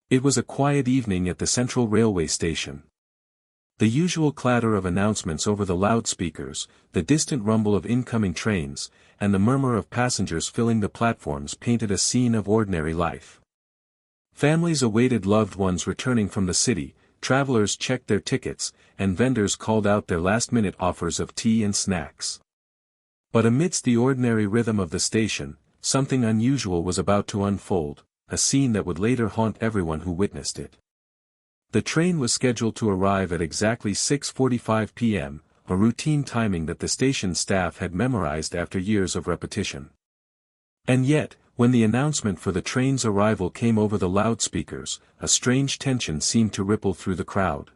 It was a quiet evening at the Central Railway Station. The usual clatter of announcements over the loudspeakers, the distant rumble of incoming trains, and the murmur of passengers filling the platforms painted a scene of ordinary life. Families awaited loved ones returning from the city, travelers checked their tickets, and vendors called out their last-minute offers of tea and snacks. But amidst the ordinary rhythm of the station, something unusual was about to unfold, a scene that would later haunt everyone who witnessed it. The train was scheduled to arrive at exactly 6:45 p.m., a routine timing that the station staff had memorized after years of repetition. And yet, when the announcement for the train's arrival came over the loudspeakers, a strange tension seemed to ripple through the crowd.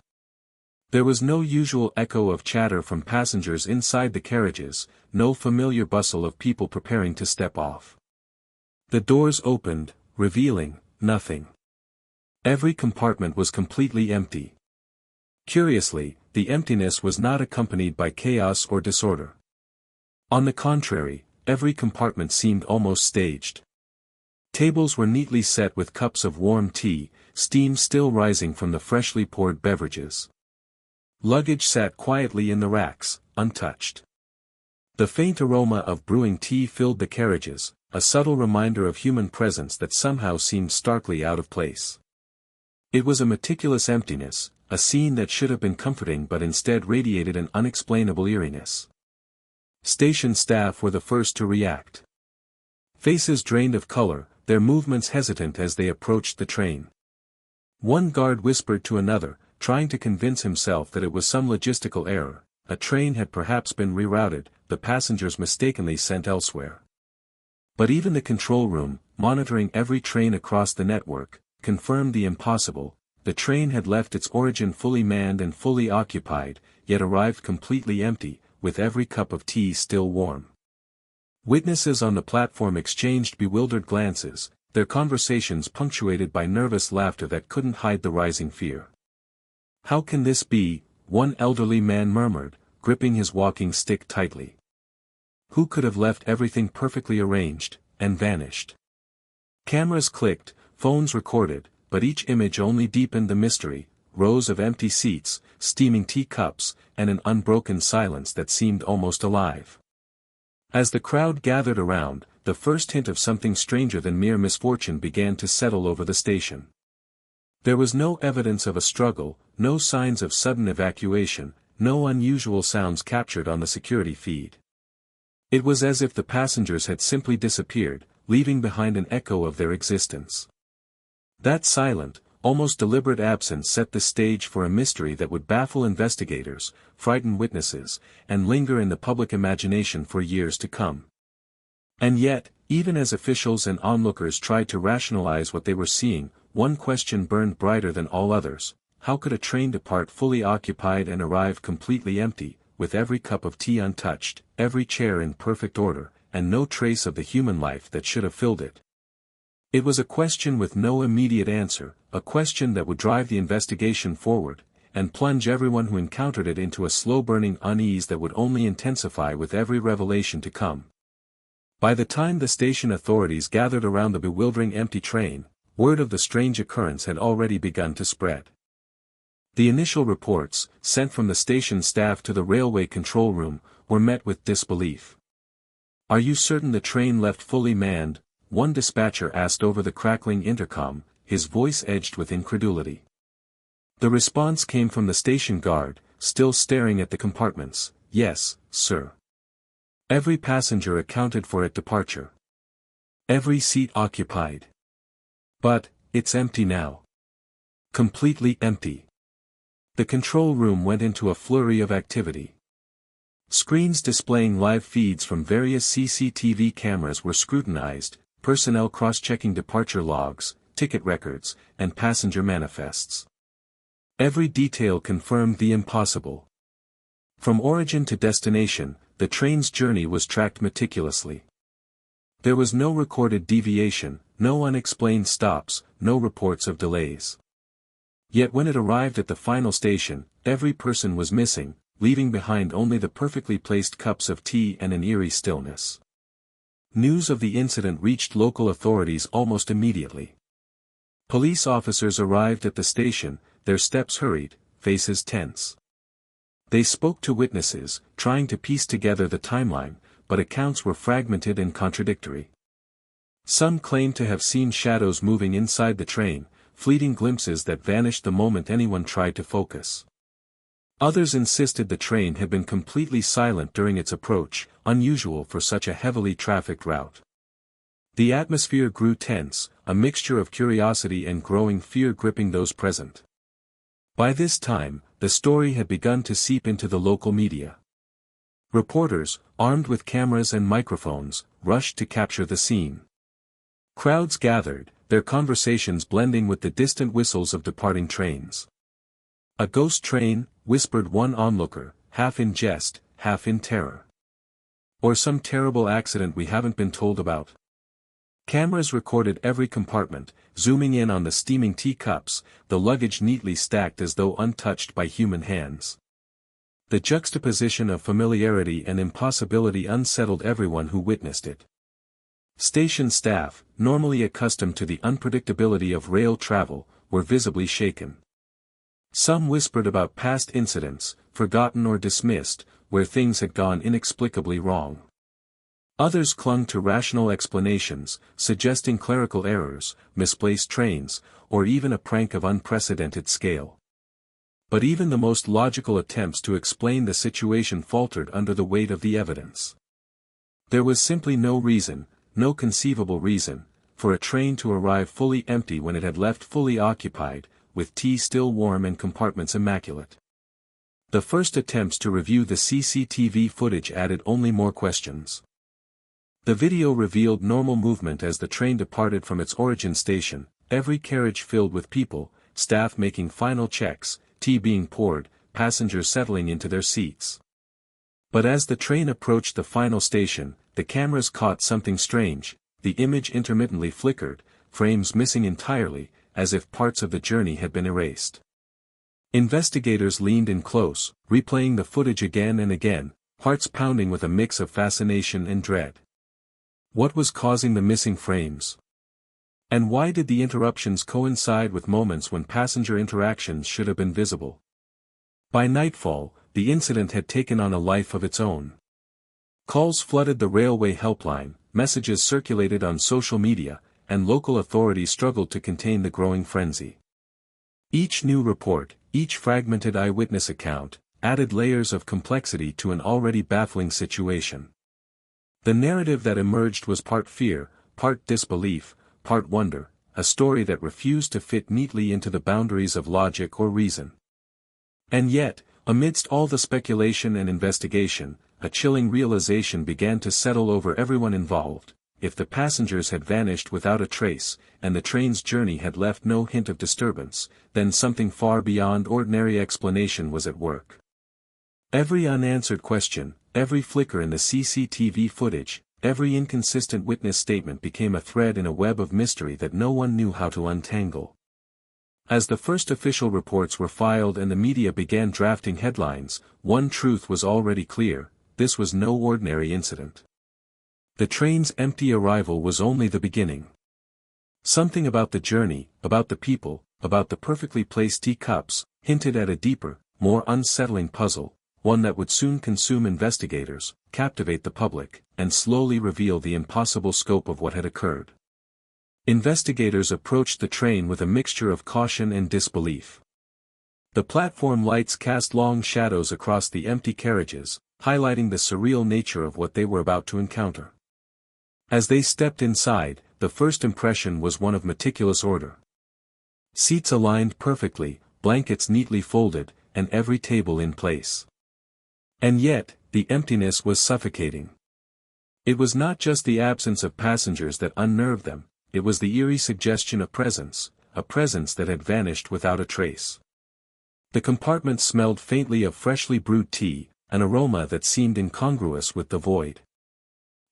There was no usual echo of chatter from passengers inside the carriages, no familiar bustle of people preparing to step off. The doors opened, revealing nothing. Every compartment was completely empty. Curiously, the emptiness was not accompanied by chaos or disorder. On the contrary, every compartment seemed almost staged. Tables were neatly set with cups of warm tea, steam still rising from the freshly poured beverages. Luggage sat quietly in the racks, untouched. The faint aroma of brewing tea filled the carriages, a subtle reminder of human presence that somehow seemed starkly out of place. It was a meticulous emptiness, a scene that should have been comforting but instead radiated an unexplainable eeriness. Station staff were the first to react. Faces drained of color, their movements hesitant as they approached the train. One guard whispered to another, trying to convince himself that it was some logistical error, a train had perhaps been rerouted, the passengers mistakenly sent elsewhere. But even the control room, monitoring every train across the network, confirmed the impossible. The train had left its origin fully manned and fully occupied, yet arrived completely empty, with every cup of tea still warm. Witnesses on the platform exchanged bewildered glances, their conversations punctuated by nervous laughter that couldn't hide the rising fear. "How can this be?" one elderly man murmured, gripping his walking stick tightly. "Who could have left everything perfectly arranged, and vanished?" Cameras clicked, phones recorded, but each image only deepened the mystery: rows of empty seats, steaming teacups, and an unbroken silence that seemed almost alive. As the crowd gathered around, the first hint of something stranger than mere misfortune began to settle over the station. There was no evidence of a struggle, no signs of sudden evacuation, no unusual sounds captured on the security feed. It was as if the passengers had simply disappeared, leaving behind an echo of their existence. That silent, almost deliberate absence set the stage for a mystery that would baffle investigators, frighten witnesses, and linger in the public imagination for years to come. And yet, even as officials and onlookers tried to rationalize what they were seeing, one question burned brighter than all others: how could a train depart fully occupied and arrive completely empty, with every cup of tea untouched, every chair in perfect order, and no trace of the human life that should have filled it? It was a question with no immediate answer, a question that would drive the investigation forward, and plunge everyone who encountered it into a slow-burning unease that would only intensify with every revelation to come. By the time the station authorities gathered around the bewildering empty train, word of the strange occurrence had already begun to spread. The initial reports, sent from the station staff to the railway control room, were met with disbelief. "Are you certain the train left fully manned?" one dispatcher asked over the crackling intercom, his voice edged with incredulity. The response came from the station guard, still staring at the compartments: "Yes, sir. Every passenger accounted for at departure. Every seat occupied. But, it's empty now. Completely empty." The control room went into a flurry of activity. Screens displaying live feeds from various CCTV cameras were scrutinized, personnel cross-checking departure logs, ticket records, and passenger manifests. Every detail confirmed the impossible. From origin to destination, the train's journey was tracked meticulously. There was no recorded deviation, no unexplained stops, no reports of delays. Yet when it arrived at the final station, every person was missing, leaving behind only the perfectly placed cups of tea and an eerie stillness. News of the incident reached local authorities almost immediately. Police officers arrived at the station, their steps hurried, faces tense. They spoke to witnesses, trying to piece together the timeline, but accounts were fragmented and contradictory. Some claimed to have seen shadows moving inside the train, fleeting glimpses that vanished the moment anyone tried to focus. Others insisted the train had been completely silent during its approach, unusual for such a heavily trafficked route. The atmosphere grew tense, a mixture of curiosity and growing fear gripping those present. By this time, the story had begun to seep into the local media. Reporters, armed with cameras and microphones, rushed to capture the scene. Crowds gathered, their conversations blending with the distant whistles of departing trains. "A ghost train," whispered one onlooker, half in jest, half in terror. "Or some terrible accident we haven't been told about." Cameras recorded every compartment, zooming in on the steaming teacups, the luggage neatly stacked as though untouched by human hands. The juxtaposition of familiarity and impossibility unsettled everyone who witnessed it. Station staff, normally accustomed to the unpredictability of rail travel, were visibly shaken. Some whispered about past incidents, forgotten or dismissed, where things had gone inexplicably wrong. Others clung to rational explanations, suggesting clerical errors, misplaced trains, or even a prank of unprecedented scale. But even the most logical attempts to explain the situation faltered under the weight of the evidence. There was simply no reason, no conceivable reason, for a train to arrive fully empty when it had left fully occupied, with tea still warm and compartments immaculate. The first attempts to review the CCTV footage added only more questions. The video revealed normal movement as the train departed from its origin station, every carriage filled with people, staff making final checks, tea being poured, passengers settling into their seats. But as the train approached the final station, the cameras caught something strange. The image intermittently flickered, frames missing entirely, as if parts of the journey had been erased. Investigators leaned in close, replaying the footage again and again, hearts pounding with a mix of fascination and dread. What was causing the missing frames? And why did the interruptions coincide with moments when passenger interactions should have been visible? By nightfall, the incident had taken on a life of its own. Calls flooded the railway helpline, messages circulated on social media, and local authorities struggled to contain the growing frenzy. Each new report, each fragmented eyewitness account, added layers of complexity to an already baffling situation. The narrative that emerged was part fear, part disbelief, part wonder, a story that refused to fit neatly into the boundaries of logic or reason. And yet, amidst all the speculation and investigation, a chilling realization began to settle over everyone involved. If the passengers had vanished without a trace, and the train's journey had left no hint of disturbance, then something far beyond ordinary explanation was at work. Every unanswered question, every flicker in the CCTV footage, every inconsistent witness statement became a thread in a web of mystery that no one knew how to untangle. As the first official reports were filed and the media began drafting headlines, one truth was already clear: this was no ordinary incident. The train's empty arrival was only the beginning. Something about the journey, about the people, about the perfectly placed teacups, hinted at a deeper, more unsettling puzzle, one that would soon consume investigators, captivate the public, and slowly reveal the impossible scope of what had occurred. Investigators approached the train with a mixture of caution and disbelief. The platform lights cast long shadows across the empty carriages, highlighting the surreal nature of what they were about to encounter. As they stepped inside, the first impression was one of meticulous order. Seats aligned perfectly, blankets neatly folded, and every table in place. And yet, the emptiness was suffocating. It was not just the absence of passengers that unnerved them, it was the eerie suggestion of presence, a presence that had vanished without a trace. The compartment smelled faintly of freshly brewed tea, an aroma that seemed incongruous with the void.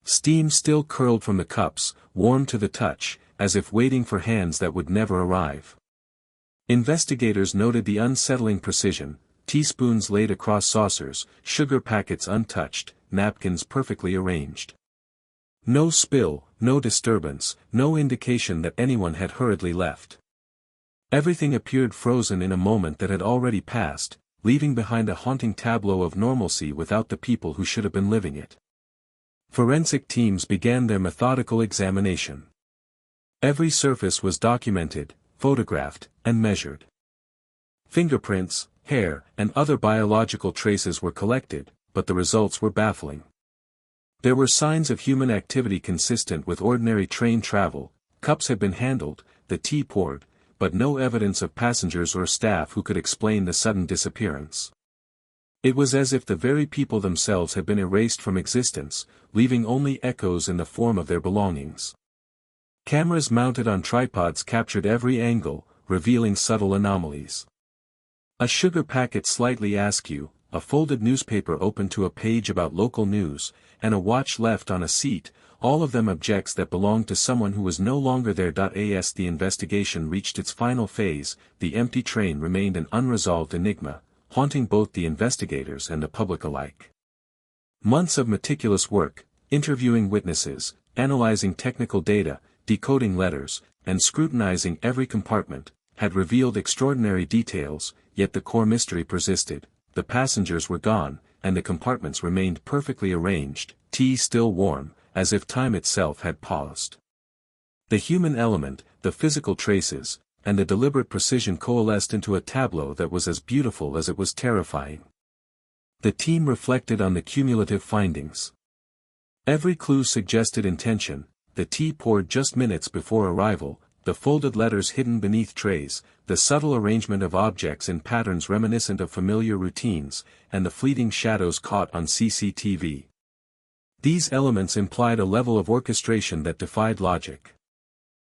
Steam still curled from the cups, warm to the touch, as if waiting for hands that would never arrive. Investigators noted the unsettling precision: teaspoons laid across saucers, sugar packets untouched, napkins perfectly arranged. No spill, no disturbance, no indication that anyone had hurriedly left. Everything appeared frozen in a moment that had already passed, leaving behind a haunting tableau of normalcy without the people who should have been living it. Forensic teams began their methodical examination. Every surface was documented, photographed, and measured. Fingerprints, hair, and other biological traces were collected, but the results were baffling. There were signs of human activity consistent with ordinary train travel, cups had been handled, the tea poured, but no evidence of passengers or staff who could explain the sudden disappearance. It was as if the very people themselves had been erased from existence, leaving only echoes in the form of their belongings. Cameras mounted on tripods captured every angle, revealing subtle anomalies. A sugar packet slightly askew, a folded newspaper open to a page about local news, and a watch left on a seat, all of them objects that belonged to someone who was no longer there. As the investigation reached its final phase, the empty train remained an unresolved enigma, haunting both the investigators and the public alike. Months of meticulous work, interviewing witnesses, analyzing technical data, decoding letters, and scrutinizing every compartment, had revealed extraordinary details, yet the core mystery persisted. The passengers were gone, and the compartments remained perfectly arranged, tea still warm, as if time itself had paused. The human element, the physical traces, and the deliberate precision coalesced into a tableau that was as beautiful as it was terrifying. The team reflected on the cumulative findings. Every clue suggested intention, the tea poured just minutes before arrival, the folded letters hidden beneath trays, the subtle arrangement of objects in patterns reminiscent of familiar routines, and the fleeting shadows caught on CCTV. These elements implied a level of orchestration that defied logic.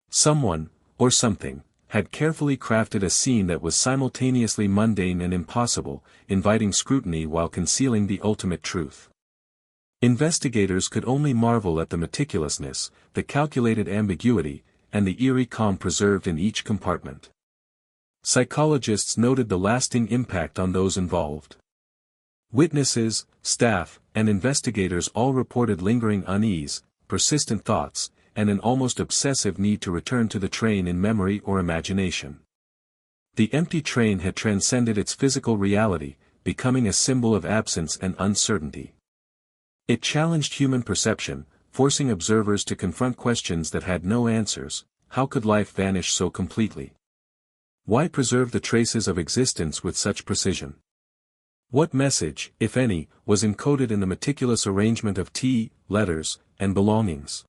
Someone, or something, had carefully crafted a scene that was simultaneously mundane and impossible, inviting scrutiny while concealing the ultimate truth. Investigators could only marvel at the meticulousness, the calculated ambiguity, and the eerie calm preserved in each compartment. Psychologists noted the lasting impact on those involved. Witnesses, staff, and investigators all reported lingering unease, persistent thoughts, and an almost obsessive need to return to the train in memory or imagination. The empty train had transcended its physical reality, becoming a symbol of absence and uncertainty. It challenged human perception, forcing observers to confront questions that had no answers. How could life vanish so completely? Why preserve the traces of existence with such precision? What message, if any, was encoded in the meticulous arrangement of tea, letters, and belongings?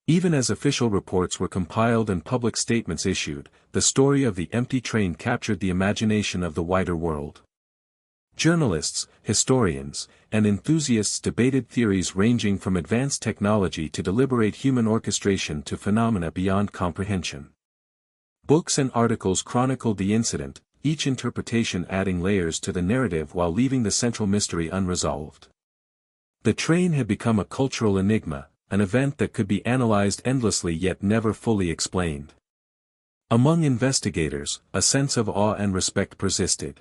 Even as official reports were compiled and public statements issued, the story of the empty train captured the imagination of the wider world. Journalists, historians, and enthusiasts debated theories ranging from advanced technology to deliberate human orchestration to phenomena beyond comprehension. Books and articles chronicled the incident, each interpretation adding layers to the narrative while leaving the central mystery unresolved. The train had become a cultural enigma, an event that could be analyzed endlessly yet never fully explained. Among investigators, a sense of awe and respect persisted.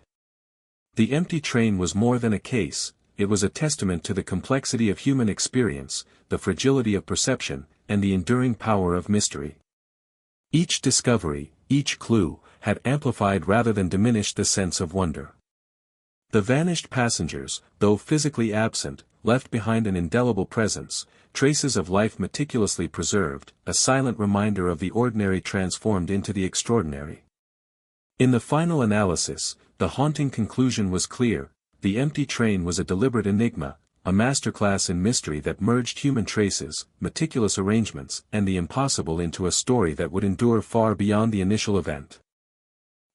The empty train was more than a case, it was a testament to the complexity of human experience, the fragility of perception, and the enduring power of mystery. Each discovery, each clue, had amplified rather than diminished the sense of wonder. The vanished passengers, though physically absent, left behind an indelible presence, traces of life meticulously preserved, a silent reminder of the ordinary transformed into the extraordinary. In the final analysis, the haunting conclusion was clear: the empty train was a deliberate enigma, a masterclass in mystery that merged human traces, meticulous arrangements, and the impossible into a story that would endure far beyond the initial event.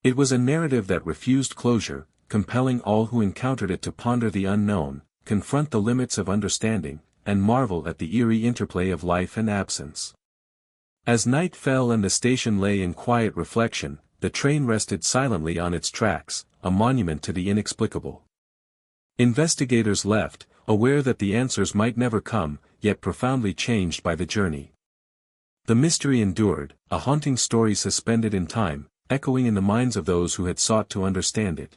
It was a narrative that refused closure, compelling all who encountered it to ponder the unknown, confront the limits of understanding, and marvel at the eerie interplay of life and absence. As night fell and the station lay in quiet reflection, the train rested silently on its tracks, a monument to the inexplicable. Investigators left, aware that the answers might never come, yet profoundly changed by the journey. The mystery endured, a haunting story suspended in time, echoing in the minds of those who had sought to understand it.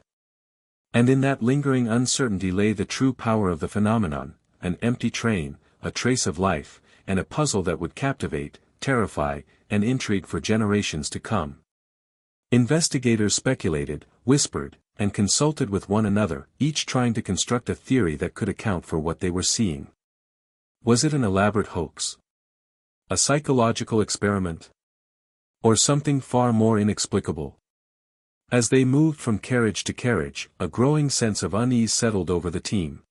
And in that lingering uncertainty lay the true power of the phenomenon: an empty train, a trace of life, and a puzzle that would captivate, terrify, and intrigue for generations to come. Investigators speculated, whispered, and consulted with one another, each trying to construct a theory that could account for what they were seeing. Was it an elaborate hoax? A psychological experiment? Or something far more inexplicable? As they moved from carriage to carriage, a growing sense of unease settled over the team.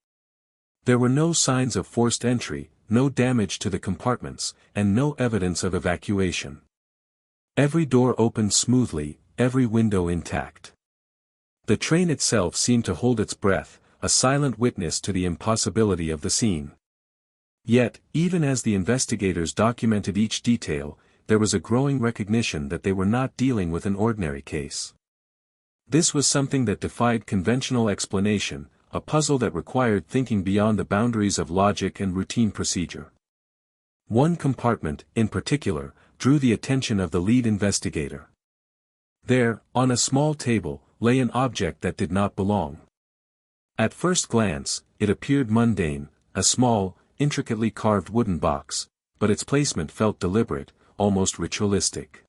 There were no signs of forced entry, no damage to the compartments, and no evidence of evacuation. Every door opened smoothly, every window intact. The train itself seemed to hold its breath, a silent witness to the impossibility of the scene. Yet, even as the investigators documented each detail, there was a growing recognition that they were not dealing with an ordinary case. This was something that defied conventional explanation, a puzzle that required thinking beyond the boundaries of logic and routine procedure. One compartment, in particular, drew the attention of the lead investigator. There, on a small table, lay an object that did not belong. At first glance, it appeared mundane, a small, intricately carved wooden box, but its placement felt deliberate, almost ritualistic.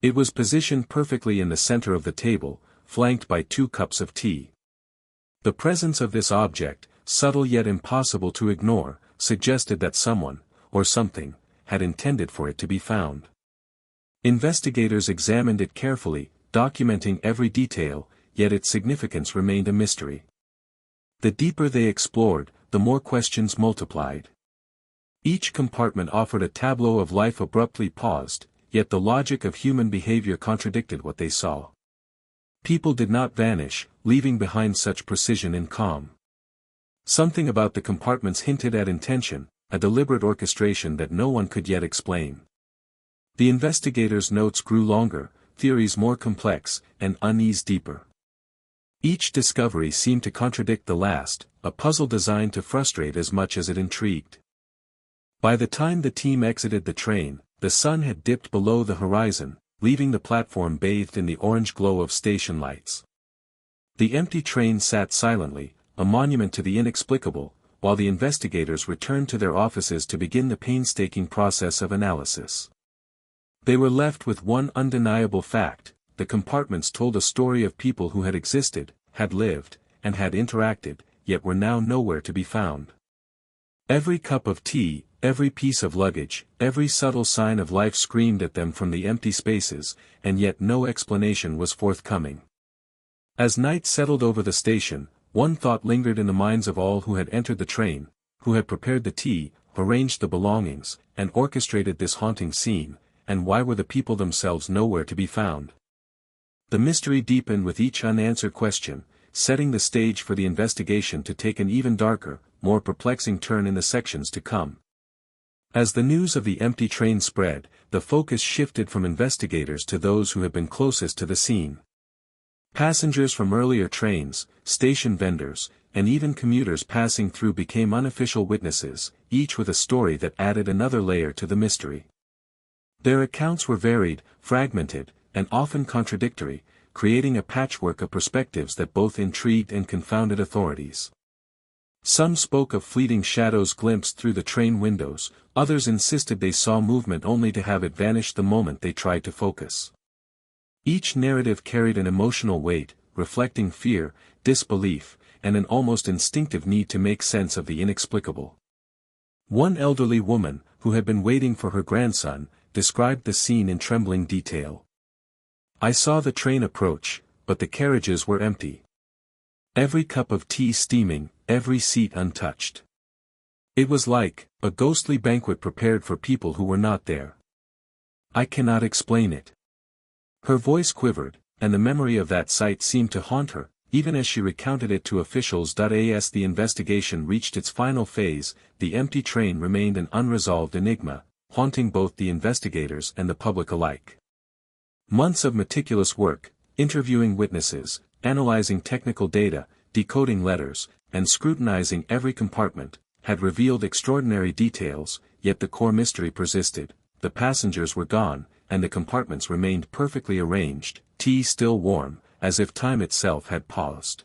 It was positioned perfectly in the center of the table, flanked by 2 cups of tea. The presence of this object, subtle yet impossible to ignore, suggested that someone, or something, had intended for it to be found. Investigators examined it carefully, documenting every detail, yet its significance remained a mystery. The deeper they explored, the more questions multiplied. Each compartment offered a tableau of life abruptly paused, yet the logic of human behavior contradicted what they saw. People did not vanish, leaving behind such precision and calm. Something about the compartments hinted at intention, a deliberate orchestration that no one could yet explain. The investigators' notes grew longer, theories more complex, and unease deeper. Each discovery seemed to contradict the last, a puzzle designed to frustrate as much as it intrigued. By the time the team exited the train, the sun had dipped below the horizon, leaving the platform bathed in the orange glow of station lights. The empty train sat silently, a monument to the inexplicable, while the investigators returned to their offices to begin the painstaking process of analysis. They were left with one undeniable fact: the compartments told a story of people who had existed, had lived, and had interacted, yet were now nowhere to be found. Every cup of tea, every piece of luggage, every subtle sign of life screamed at them from the empty spaces, and yet no explanation was forthcoming. As night settled over the station, one thought lingered in the minds of all who had entered the train, who had prepared the tea, arranged the belongings, and orchestrated this haunting scene: and why were the people themselves nowhere to be found? The mystery deepened with each unanswered question, setting the stage for the investigation to take an even darker, more perplexing turn in the sections to come. As the news of the empty train spread, the focus shifted from investigators to those who had been closest to the scene. Passengers from earlier trains, station vendors, and even commuters passing through became unofficial witnesses, each with a story that added another layer to the mystery. Their accounts were varied, fragmented, and often contradictory, creating a patchwork of perspectives that both intrigued and confounded authorities. Some spoke of fleeting shadows glimpsed through the train windows, others insisted they saw movement only to have it vanish the moment they tried to focus. Each narrative carried an emotional weight, reflecting fear, disbelief, and an almost instinctive need to make sense of the inexplicable. One elderly woman, who had been waiting for her grandson, described the scene in trembling detail. "I saw the train approach, but the carriages were empty. Every cup of tea steaming, every seat untouched. It was like a ghostly banquet prepared for people who were not there. I cannot explain it." Her voice quivered, and the memory of that sight seemed to haunt her, even as she recounted it to officials. As the investigation reached its final phase, the empty train remained an unresolved enigma, haunting both the investigators and the public alike. Months of meticulous work, interviewing witnesses, analyzing technical data, decoding letters, and scrutinizing every compartment, had revealed extraordinary details, yet the core mystery persisted. The passengers were gone, and the compartments remained perfectly arranged, tea still warm, as if time itself had paused.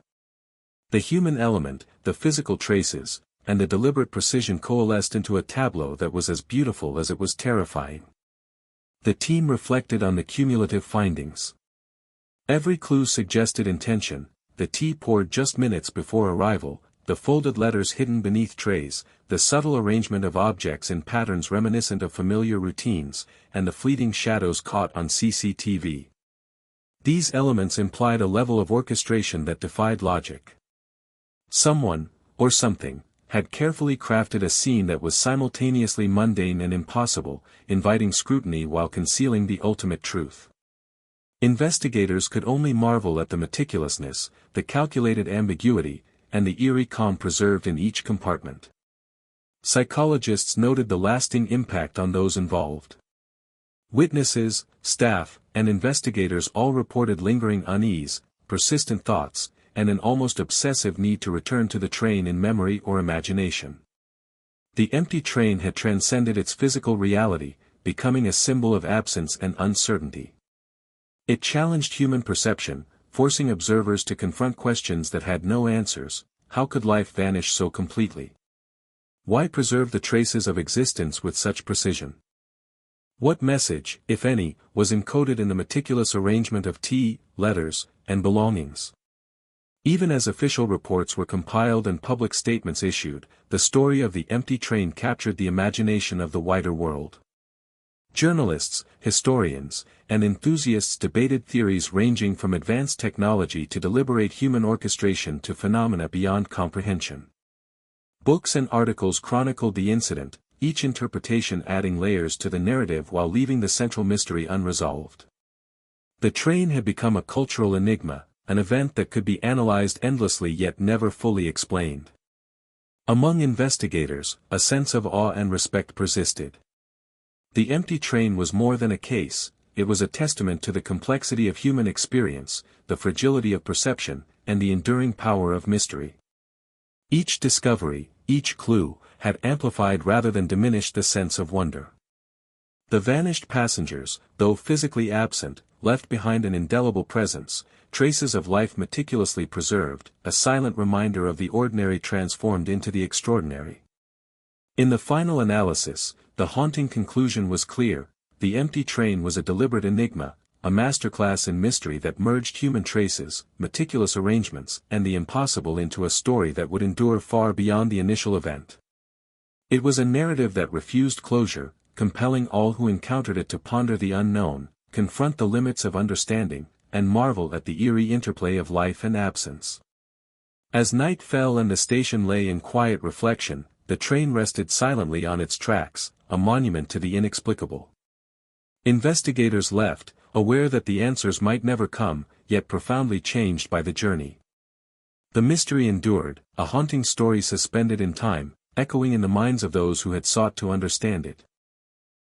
The human element, the physical traces, and the deliberate precision coalesced into a tableau that was as beautiful as it was terrifying. The team reflected on the cumulative findings. Every clue suggested intention: the tea poured just minutes before arrival, the folded letters hidden beneath trays, the subtle arrangement of objects in patterns reminiscent of familiar routines, and the fleeting shadows caught on CCTV. These elements implied a level of orchestration that defied logic. Someone, or something, had carefully crafted a scene that was simultaneously mundane and impossible, inviting scrutiny while concealing the ultimate truth. Investigators could only marvel at the meticulousness, the calculated ambiguity, and the eerie calm preserved in each compartment. Psychologists noted the lasting impact on those involved. Witnesses, staff, and investigators all reported lingering unease, persistent thoughts, and an almost obsessive need to return to the train in memory or imagination. The empty train had transcended its physical reality, becoming a symbol of absence and uncertainty. It challenged human perception, forcing observers to confront questions that had no answers. How could life vanish so completely? Why preserve the traces of existence with such precision? What message, if any, was encoded in the meticulous arrangement of tea, letters, and belongings? Even as official reports were compiled and public statements issued, the story of the empty train captured the imagination of the wider world. Journalists, historians, and enthusiasts debated theories ranging from advanced technology to deliberate human orchestration to phenomena beyond comprehension. Books and articles chronicled the incident, each interpretation adding layers to the narrative while leaving the central mystery unresolved. The train had become a cultural enigma, an event that could be analyzed endlessly yet never fully explained. Among investigators, a sense of awe and respect persisted. The empty train was more than a case, it was a testament to the complexity of human experience, the fragility of perception, and the enduring power of mystery. Each discovery, each clue, had amplified rather than diminished the sense of wonder. The vanished passengers, though physically absent, left behind an indelible presence, traces of life meticulously preserved, a silent reminder of the ordinary transformed into the extraordinary. In the final analysis, the haunting conclusion was clear: the empty train was a deliberate enigma, a masterclass in mystery that merged human traces, meticulous arrangements, and the impossible into a story that would endure far beyond the initial event. It was a narrative that refused closure, compelling all who encountered it to ponder the unknown, confront the limits of understanding, and marvel at the eerie interplay of life and absence. As night fell and the station lay in quiet reflection, the train rested silently on its tracks, a monument to the inexplicable. Investigators left, aware that the answers might never come, yet profoundly changed by the journey. The mystery endured, a haunting story suspended in time, echoing in the minds of those who had sought to understand it.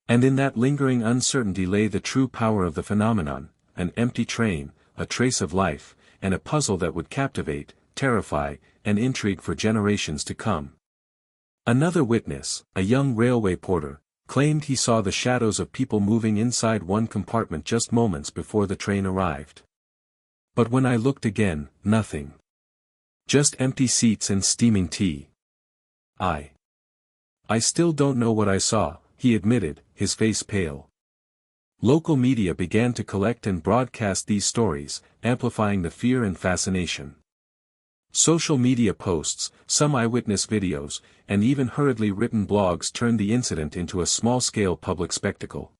And in that lingering uncertainty lay the true power of the phenomenon: an empty train, a trace of life, and a puzzle that would captivate, terrify, and intrigue for generations to come. Another witness, a young railway porter, claimed he saw the shadows of people moving inside one compartment just moments before the train arrived. But when I looked again, nothing. Just empty seats and steaming tea. I still don't know what I saw, he admitted, his face pale. Local media began to collect and broadcast these stories, amplifying the fear and fascination. Social media posts, some eyewitness videos, and even hurriedly written blogs turned the incident into a small-scale public spectacle.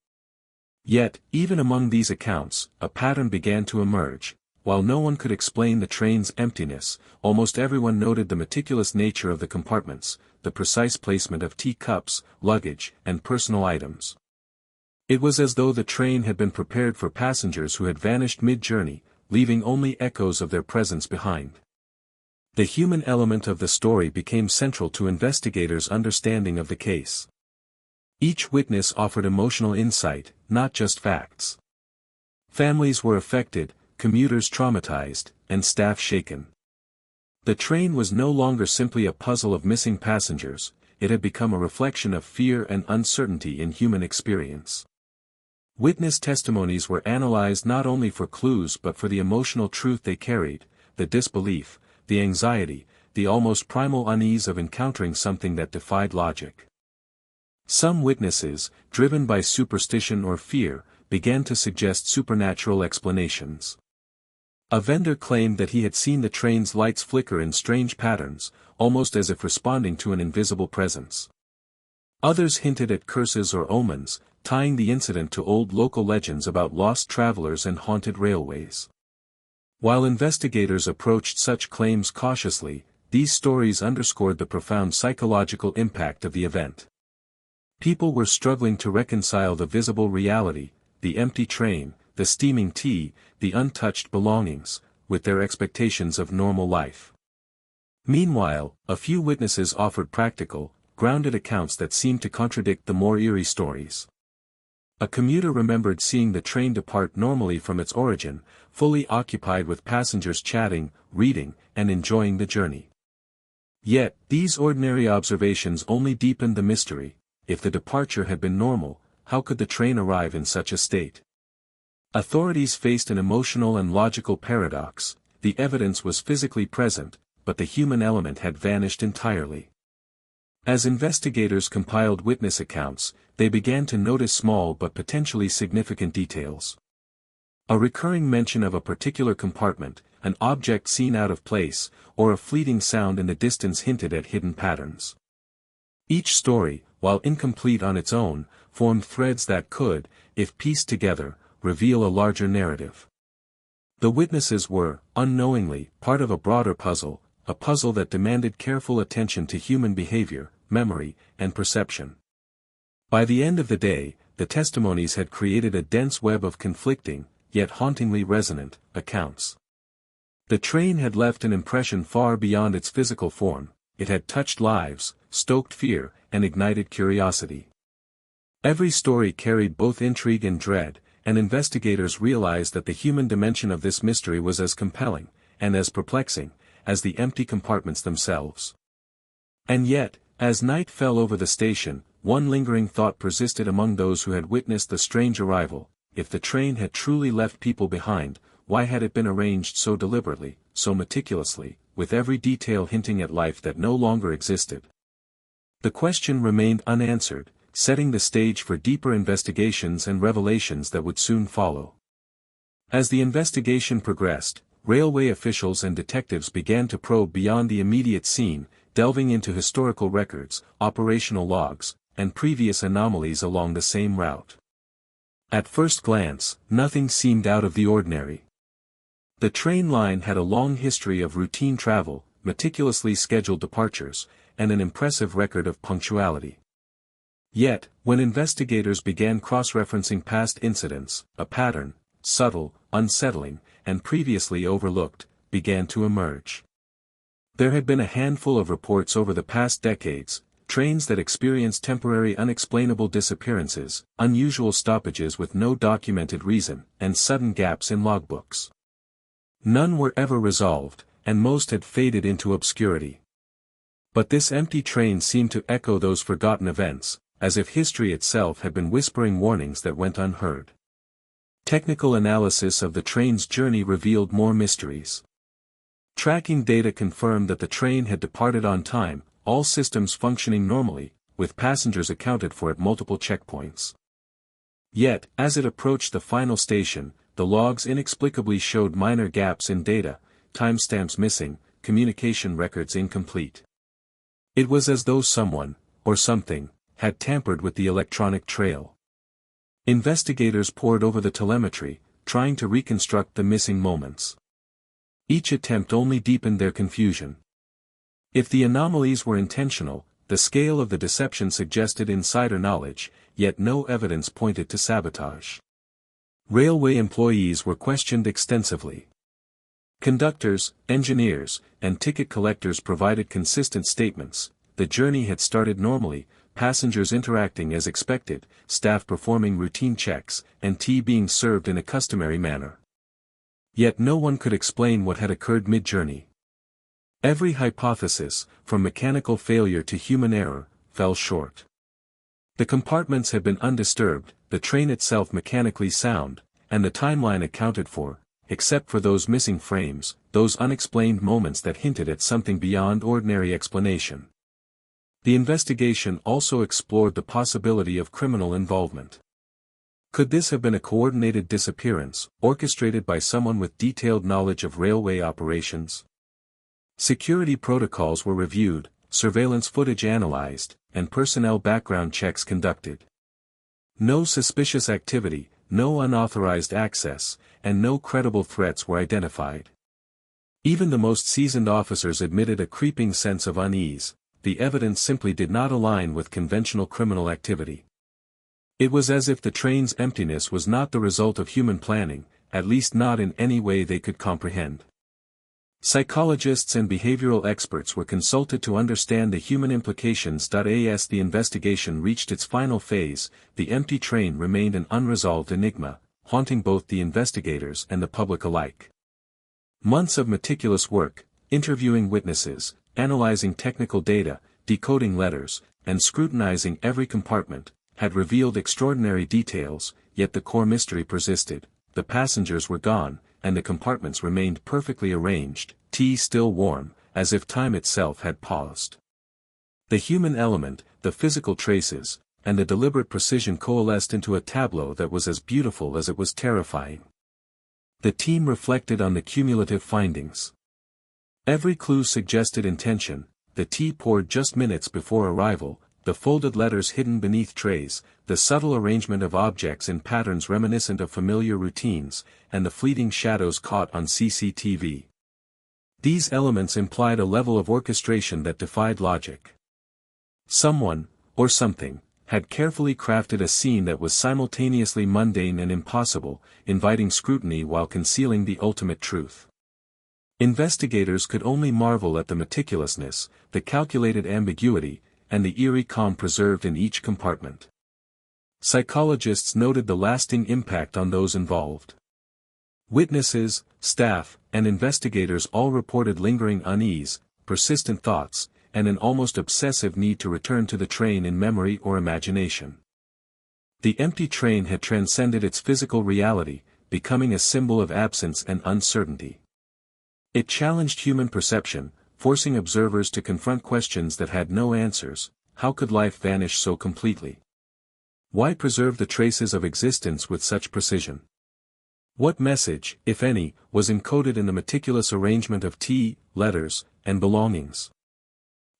Yet, even among these accounts, a pattern began to emerge. While no one could explain the train's emptiness, almost everyone noted the meticulous nature of the compartments, the precise placement of teacups, luggage, and personal items. It was as though the train had been prepared for passengers who had vanished mid-journey, leaving only echoes of their presence behind. The human element of the story became central to investigators' understanding of the case. Each witness offered emotional insight, not just facts. Families were affected, commuters traumatized, and staff shaken. The train was no longer simply a puzzle of missing passengers, it had become a reflection of fear and uncertainty in human experience. Witness testimonies were analyzed not only for clues but for the emotional truth they carried: the disbelief, the anxiety, the almost primal unease of encountering something that defied logic. Some witnesses, driven by superstition or fear, began to suggest supernatural explanations. A vendor claimed that he had seen the train's lights flicker in strange patterns, almost as if responding to an invisible presence. Others hinted at curses or omens, tying the incident to old local legends about lost travelers and haunted railways. While investigators approached such claims cautiously, these stories underscored the profound psychological impact of the event. People were struggling to reconcile the visible reality, the empty train, the steaming tea, the untouched belongings, with their expectations of normal life. Meanwhile, a few witnesses offered practical, grounded accounts that seemed to contradict the more eerie stories. A commuter remembered seeing the train depart normally from its origin, fully occupied with passengers chatting, reading, and enjoying the journey. Yet, these ordinary observations only deepened the mystery. If the departure had been normal, how could the train arrive in such a state? Authorities faced an emotional and logical paradox. The evidence was physically present, but the human element had vanished entirely. As investigators compiled witness accounts, they began to notice small but potentially significant details. A recurring mention of a particular compartment, an object seen out of place, or a fleeting sound in the distance hinted at hidden patterns. Each story, while incomplete on its own, formed threads that could, if pieced together, reveal a larger narrative. The witnesses were, unknowingly, part of a broader puzzle, a puzzle that demanded careful attention to human behavior, memory, and perception. By the end of the day, the testimonies had created a dense web of conflicting, yet hauntingly resonant, accounts. The train had left an impression far beyond its physical form. It had touched lives, stoked fear, and ignited curiosity. Every story carried both intrigue and dread, and investigators realized that the human dimension of this mystery was as compelling, and as perplexing, as the empty compartments themselves. And yet, as night fell over the station, one lingering thought persisted among those who had witnessed the strange arrival. If the train had truly left people behind, why had it been arranged so deliberately, so meticulously, with every detail hinting at life that no longer existed? The question remained unanswered, setting the stage for deeper investigations and revelations that would soon follow. As the investigation progressed, railway officials and detectives began to probe beyond the immediate scene, delving into historical records, operational logs, and previous anomalies along the same route. At first glance, nothing seemed out of the ordinary. The train line had a long history of routine travel, meticulously scheduled departures, and an impressive record of punctuality. Yet, when investigators began cross-referencing past incidents, a pattern, subtle, unsettling, and previously overlooked, began to emerge. There had been a handful of reports over the past decades, trains that experienced temporary unexplainable disappearances, unusual stoppages with no documented reason, and sudden gaps in logbooks. None were ever resolved, and most had faded into obscurity. But this empty train seemed to echo those forgotten events, as if history itself had been whispering warnings that went unheard. Technical analysis of the train's journey revealed more mysteries. Tracking data confirmed that the train had departed on time, all systems functioning normally, with passengers accounted for at multiple checkpoints. Yet, as it approached the final station, the logs inexplicably showed minor gaps in data, timestamps missing, communication records incomplete. It was as though someone, or something, had tampered with the electronic trail. Investigators pored over the telemetry, trying to reconstruct the missing moments. Each attempt only deepened their confusion. If the anomalies were intentional, the scale of the deception suggested insider knowledge, yet no evidence pointed to sabotage. Railway employees were questioned extensively. Conductors, engineers, and ticket collectors provided consistent statements. The journey had started normally, passengers interacting as expected, staff performing routine checks, and tea being served in a customary manner. Yet no one could explain what had occurred mid-journey. Every hypothesis, from mechanical failure to human error, fell short. The compartments had been undisturbed, the train itself mechanically sound, and the timeline accounted for, except for those missing frames, those unexplained moments that hinted at something beyond ordinary explanation. The investigation also explored the possibility of criminal involvement. Could this have been a coordinated disappearance, orchestrated by someone with detailed knowledge of railway operations? Security protocols were reviewed, surveillance footage analyzed, and personnel background checks conducted. No suspicious activity, no unauthorized access, and no credible threats were identified. Even the most seasoned officers admitted a creeping sense of unease. The evidence simply did not align with conventional criminal activity. It was as if the train's emptiness was not the result of human planning, at least not in any way they could comprehend. Psychologists and behavioral experts were consulted to understand the human implications. As the investigation reached its final phase, the empty train remained an unresolved enigma, haunting both the investigators and the public alike. Months of meticulous work, interviewing witnesses, analyzing technical data, decoding letters, and scrutinizing every compartment, had revealed extraordinary details, yet the core mystery persisted. The passengers were gone, and the compartments remained perfectly arranged, tea still warm, as if time itself had paused. The human element, the physical traces, and the deliberate precision coalesced into a tableau that was as beautiful as it was terrifying. The team reflected on the cumulative findings. Every clue suggested intention: the tea poured just minutes before arrival, the folded letters hidden beneath trays, the subtle arrangement of objects in patterns reminiscent of familiar routines, and the fleeting shadows caught on CCTV. These elements implied a level of orchestration that defied logic. Someone, or something, had carefully crafted a scene that was simultaneously mundane and impossible, inviting scrutiny while concealing the ultimate truth. Investigators could only marvel at the meticulousness, the calculated ambiguity, and the eerie calm preserved in each compartment. Psychologists noted the lasting impact on those involved. Witnesses, staff, and investigators all reported lingering unease, persistent thoughts, and an almost obsessive need to return to the train in memory or imagination. The empty train had transcended its physical reality, becoming a symbol of absence and uncertainty. It challenged human perception, forcing observers to confront questions that had no answers. How could life vanish so completely? Why preserve the traces of existence with such precision? What message, if any, was encoded in the meticulous arrangement of tea, letters, and belongings?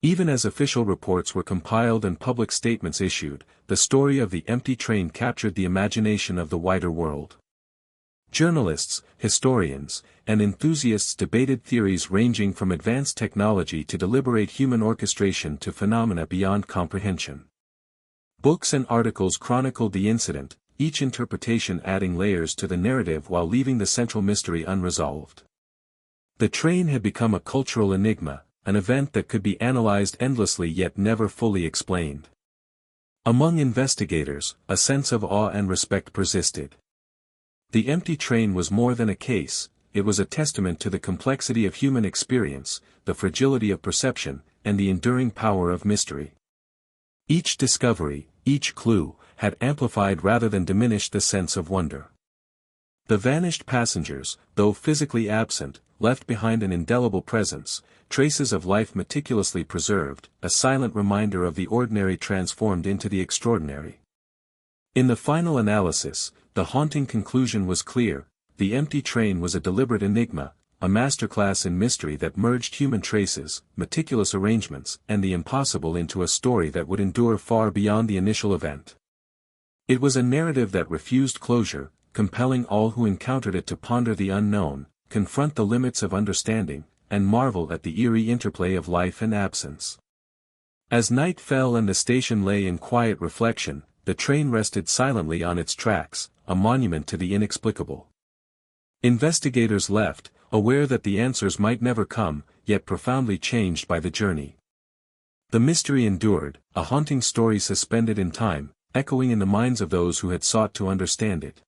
Even as official reports were compiled and public statements issued, the story of the empty train captured the imagination of the wider world. Journalists, historians, and enthusiasts debated theories ranging from advanced technology to deliberate human orchestration to phenomena beyond comprehension. Books and articles chronicled the incident, each interpretation adding layers to the narrative while leaving the central mystery unresolved. The train had become a cultural enigma, an event that could be analyzed endlessly yet never fully explained. Among investigators, a sense of awe and respect persisted. The empty train was more than a case, it was a testament to the complexity of human experience, the fragility of perception, and the enduring power of mystery. Each discovery, each clue, had amplified rather than diminished the sense of wonder. The vanished passengers, though physically absent, left behind an indelible presence, traces of life meticulously preserved, a silent reminder of the ordinary transformed into the extraordinary. In the final analysis, the haunting conclusion was clear: the empty train was a deliberate enigma, a masterclass in mystery that merged human traces, meticulous arrangements, and the impossible into a story that would endure far beyond the initial event. It was a narrative that refused closure, compelling all who encountered it to ponder the unknown, confront the limits of understanding, and marvel at the eerie interplay of life and absence. As night fell and the station lay in quiet reflection, the train rested silently on its tracks, a monument to the inexplicable. Investigators left, aware that the answers might never come, yet profoundly changed by the journey. The mystery endured, a haunting story suspended in time, echoing in the minds of those who had sought to understand it.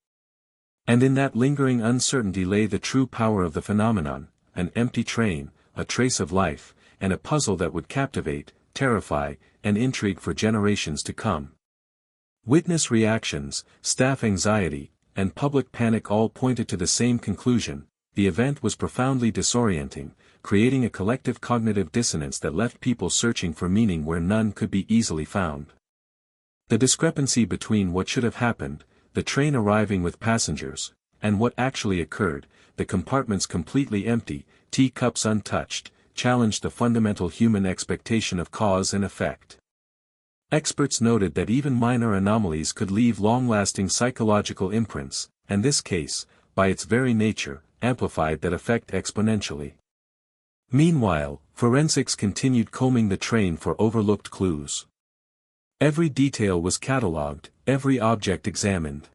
And in that lingering uncertainty lay the true power of the phenomenon: an empty train, a trace of life, and a puzzle that would captivate, terrify, and intrigue for generations to come. Witness reactions, staff anxiety, and public panic all pointed to the same conclusion: the event was profoundly disorienting, creating a collective cognitive dissonance that left people searching for meaning where none could be easily found. The discrepancy between what should have happened, the train arriving with passengers, and what actually occurred, the compartments completely empty, teacups untouched, challenged the fundamental human expectation of cause and effect. Experts noted that even minor anomalies could leave long-lasting psychological imprints, and this case, by its very nature, amplified that effect exponentially. Meanwhile, forensics continued combing the train for overlooked clues. Every detail was catalogued, every object examined.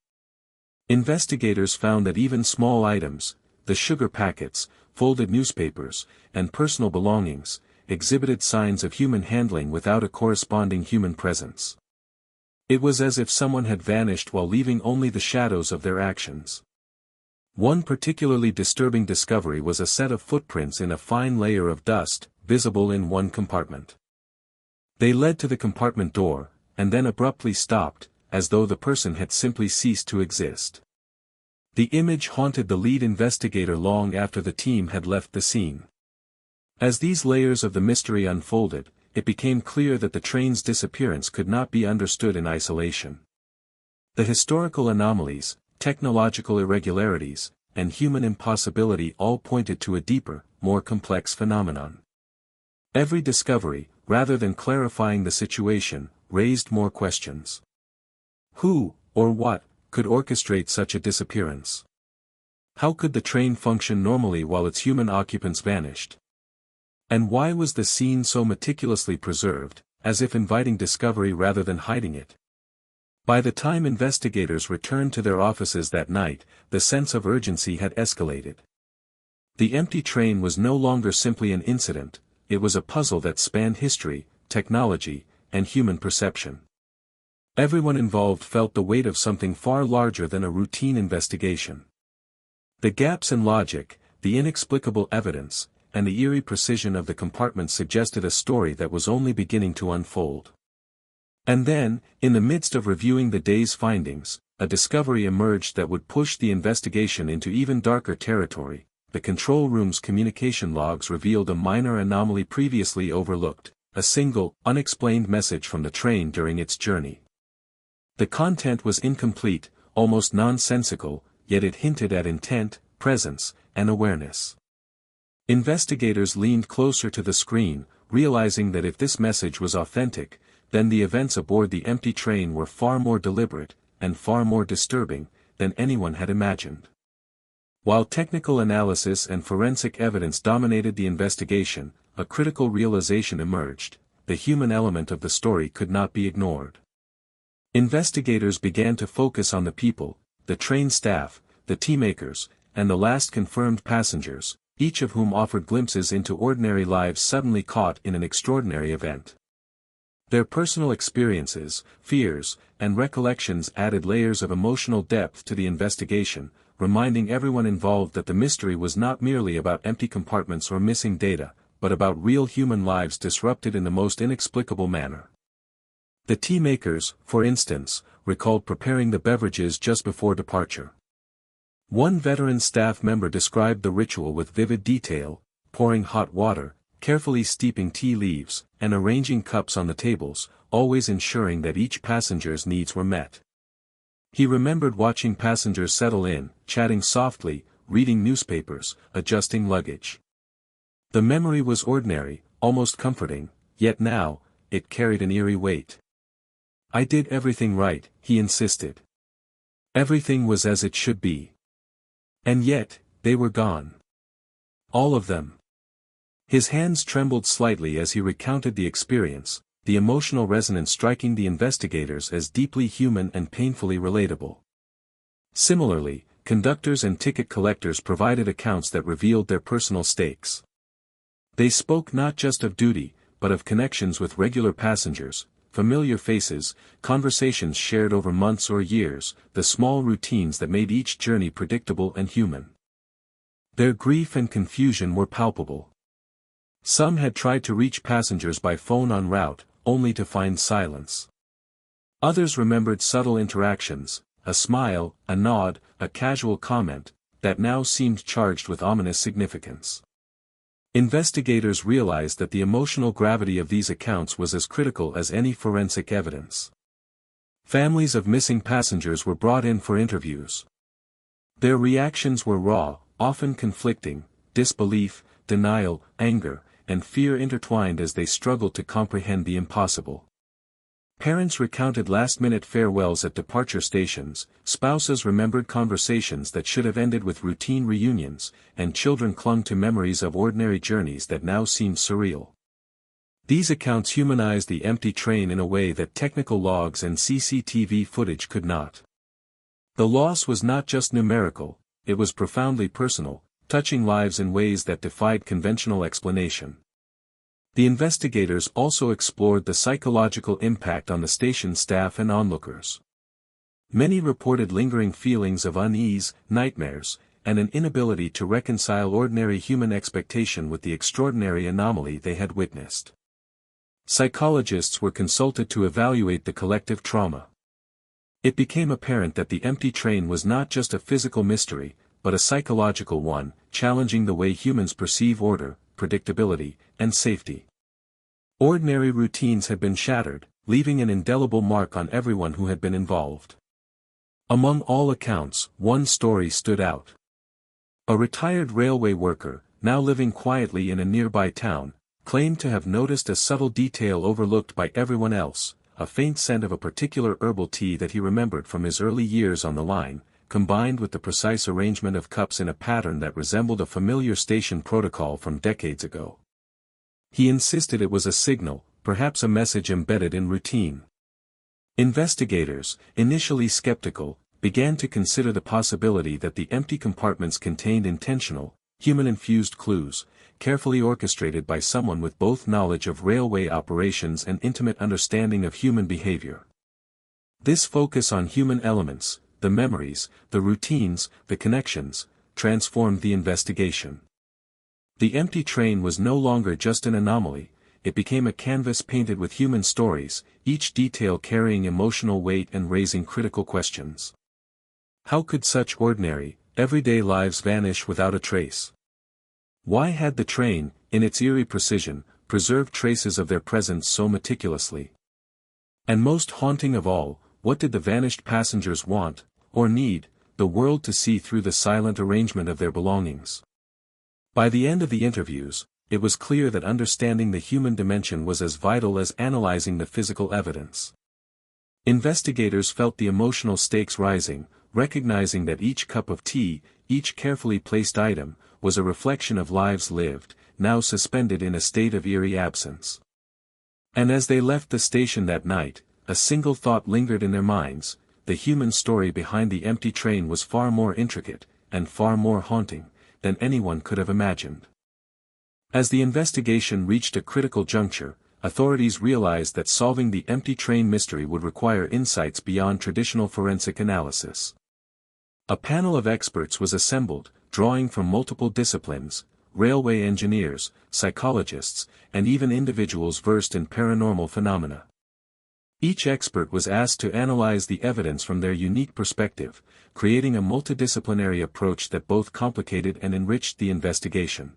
Investigators found that even small items, the sugar packets, folded newspapers, and personal belongings, exhibited signs of human handling without a corresponding human presence. It was as if someone had vanished while leaving only the shadows of their actions. One particularly disturbing discovery was a set of footprints in a fine layer of dust, visible in one compartment. They led to the compartment door, and then abruptly stopped, as though the person had simply ceased to exist. The image haunted the lead investigator long after the team had left the scene. As these layers of the mystery unfolded, it became clear that the train's disappearance could not be understood in isolation. The historical anomalies, technological irregularities, and human impossibility all pointed to a deeper, more complex phenomenon. Every discovery, rather than clarifying the situation, raised more questions. Who, or what, could orchestrate such a disappearance? How could the train function normally while its human occupants vanished? And why was the scene so meticulously preserved, as if inviting discovery rather than hiding it? By the time investigators returned to their offices that night, the sense of urgency had escalated. The empty train was no longer simply an incident, it was a puzzle that spanned history, technology, and human perception. Everyone involved felt the weight of something far larger than a routine investigation. The gaps in logic, the inexplicable evidence, and the eerie precision of the compartment suggested a story that was only beginning to unfold. And then, in the midst of reviewing the day's findings, a discovery emerged that would push the investigation into even darker territory. The control room's communication logs revealed a minor anomaly previously overlooked, a single, unexplained message from the train during its journey. The content was incomplete, almost nonsensical, yet it hinted at intent, presence, and awareness. Investigators leaned closer to the screen, realizing that if this message was authentic, then the events aboard the empty train were far more deliberate, and far more disturbing, than anyone had imagined. While technical analysis and forensic evidence dominated the investigation, a critical realization emerged: the human element of the story could not be ignored. Investigators began to focus on the people, the train staff, the teammakers, and the last confirmed passengers, each of whom offered glimpses into ordinary lives suddenly caught in an extraordinary event. Their personal experiences, fears, and recollections added layers of emotional depth to the investigation, reminding everyone involved that the mystery was not merely about empty compartments or missing data, but about real human lives disrupted in the most inexplicable manner. The tea makers, for instance, recalled preparing the beverages just before departure. One veteran staff member described the ritual with vivid detail: pouring hot water, carefully steeping tea leaves, and arranging cups on the tables, always ensuring that each passenger's needs were met. He remembered watching passengers settle in, chatting softly, reading newspapers, adjusting luggage. The memory was ordinary, almost comforting, yet now, it carried an eerie weight. "I did everything right," he insisted. "Everything was as it should be. And yet, they were gone. All of them." His hands trembled slightly as he recounted the experience, the emotional resonance striking the investigators as deeply human and painfully relatable. Similarly, conductors and ticket collectors provided accounts that revealed their personal stakes. They spoke not just of duty, but of connections with regular passengers, familiar faces, conversations shared over months or years, the small routines that made each journey predictable and human. Their grief and confusion were palpable. Some had tried to reach passengers by phone en route, only to find silence. Others remembered subtle interactions, a smile, a nod, a casual comment, that now seemed charged with ominous significance. Investigators realized that the emotional gravity of these accounts was as critical as any forensic evidence. Families of missing passengers were brought in for interviews. Their reactions were raw, often conflicting: disbelief, denial, anger, and fear intertwined as they struggled to comprehend the impossible. Parents recounted last-minute farewells at departure stations, spouses remembered conversations that should have ended with routine reunions, and children clung to memories of ordinary journeys that now seemed surreal. These accounts humanized the empty train in a way that technical logs and CCTV footage could not. The loss was not just numerical, it was profoundly personal, touching lives in ways that defied conventional explanation. The investigators also explored the psychological impact on the station staff and onlookers. Many reported lingering feelings of unease, nightmares, and an inability to reconcile ordinary human expectation with the extraordinary anomaly they had witnessed. Psychologists were consulted to evaluate the collective trauma. It became apparent that the empty train was not just a physical mystery, but a psychological one, challenging the way humans perceive order, predictability, and safety. Ordinary routines had been shattered, leaving an indelible mark on everyone who had been involved. Among all accounts, one story stood out. A retired railway worker, now living quietly in a nearby town, claimed to have noticed a subtle detail overlooked by everyone else: a faint scent of a particular herbal tea that he remembered from his early years on the line, combined with the precise arrangement of cups in a pattern that resembled a familiar station protocol from decades ago. He insisted it was a signal, perhaps a message embedded in routine. Investigators, initially skeptical, began to consider the possibility that the empty compartments contained intentional, human-infused clues, carefully orchestrated by someone with both knowledge of railway operations and intimate understanding of human behavior. This focus on human elements, the memories, the routines, the connections, transformed the investigation. The empty train was no longer just an anomaly, it became a canvas painted with human stories, each detail carrying emotional weight and raising critical questions. How could such ordinary, everyday lives vanish without a trace? Why had the train, in its eerie precision, preserved traces of their presence so meticulously? And most haunting of all, what did the vanished passengers want, or need, the world to see through the silent arrangement of their belongings? By the end of the interviews, it was clear that understanding the human dimension was as vital as analyzing the physical evidence. Investigators felt the emotional stakes rising, recognizing that each cup of tea, each carefully placed item, was a reflection of lives lived, now suspended in a state of eerie absence. And as they left the station that night, a single thought lingered in their minds: the human story behind the empty train was far more intricate, and far more haunting, than anyone could have imagined. As the investigation reached a critical juncture, authorities realized that solving the empty train mystery would require insights beyond traditional forensic analysis. A panel of experts was assembled, drawing from multiple disciplines: railway engineers, psychologists, and even individuals versed in paranormal phenomena. Each expert was asked to analyze the evidence from their unique perspective, creating a multidisciplinary approach that both complicated and enriched the investigation.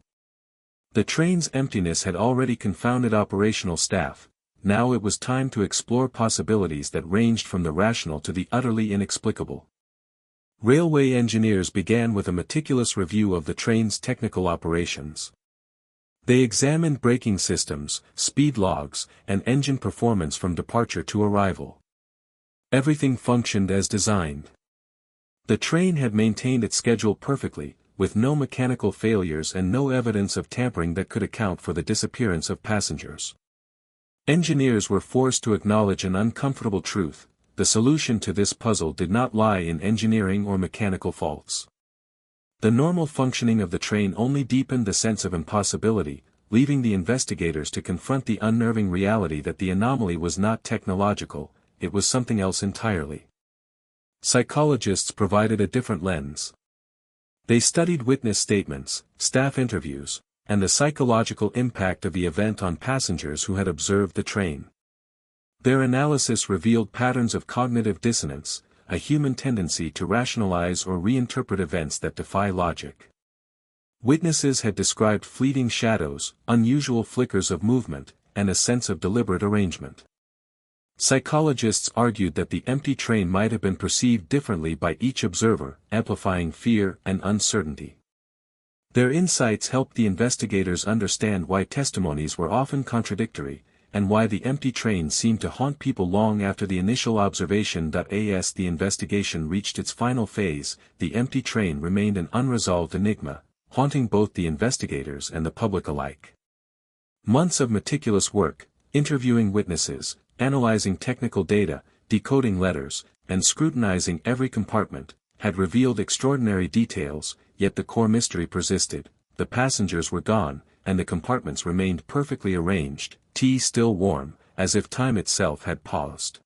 The train's emptiness had already confounded operational staff. Now it was time to explore possibilities that ranged from the rational to the utterly inexplicable. Railway engineers began with a meticulous review of the train's technical operations. They examined braking systems, speed logs, and engine performance from departure to arrival. Everything functioned as designed. The train had maintained its schedule perfectly, with no mechanical failures and no evidence of tampering that could account for the disappearance of passengers. Engineers were forced to acknowledge an uncomfortable truth: the solution to this puzzle did not lie in engineering or mechanical faults. The normal functioning of the train only deepened the sense of impossibility, leaving the investigators to confront the unnerving reality that the anomaly was not technological, it was something else entirely. Psychologists provided a different lens. They studied witness statements, staff interviews, and the psychological impact of the event on passengers who had observed the train. Their analysis revealed patterns of cognitive dissonance, a human tendency to rationalize or reinterpret events that defy logic. Witnesses had described fleeting shadows, unusual flickers of movement, and a sense of deliberate arrangement. Psychologists argued that the empty train might have been perceived differently by each observer, amplifying fear and uncertainty. Their insights helped the investigators understand why testimonies were often contradictory, and why the empty train seemed to haunt people long after the initial observation. As the investigation reached its final phase, the empty train remained an unresolved enigma, haunting both the investigators and the public alike. Months of meticulous work, interviewing witnesses, analyzing technical data, decoding letters, and scrutinizing every compartment, had revealed extraordinary details, yet the core mystery persisted. The passengers were gone, and the compartments remained perfectly arranged, tea still warm, as if time itself had paused.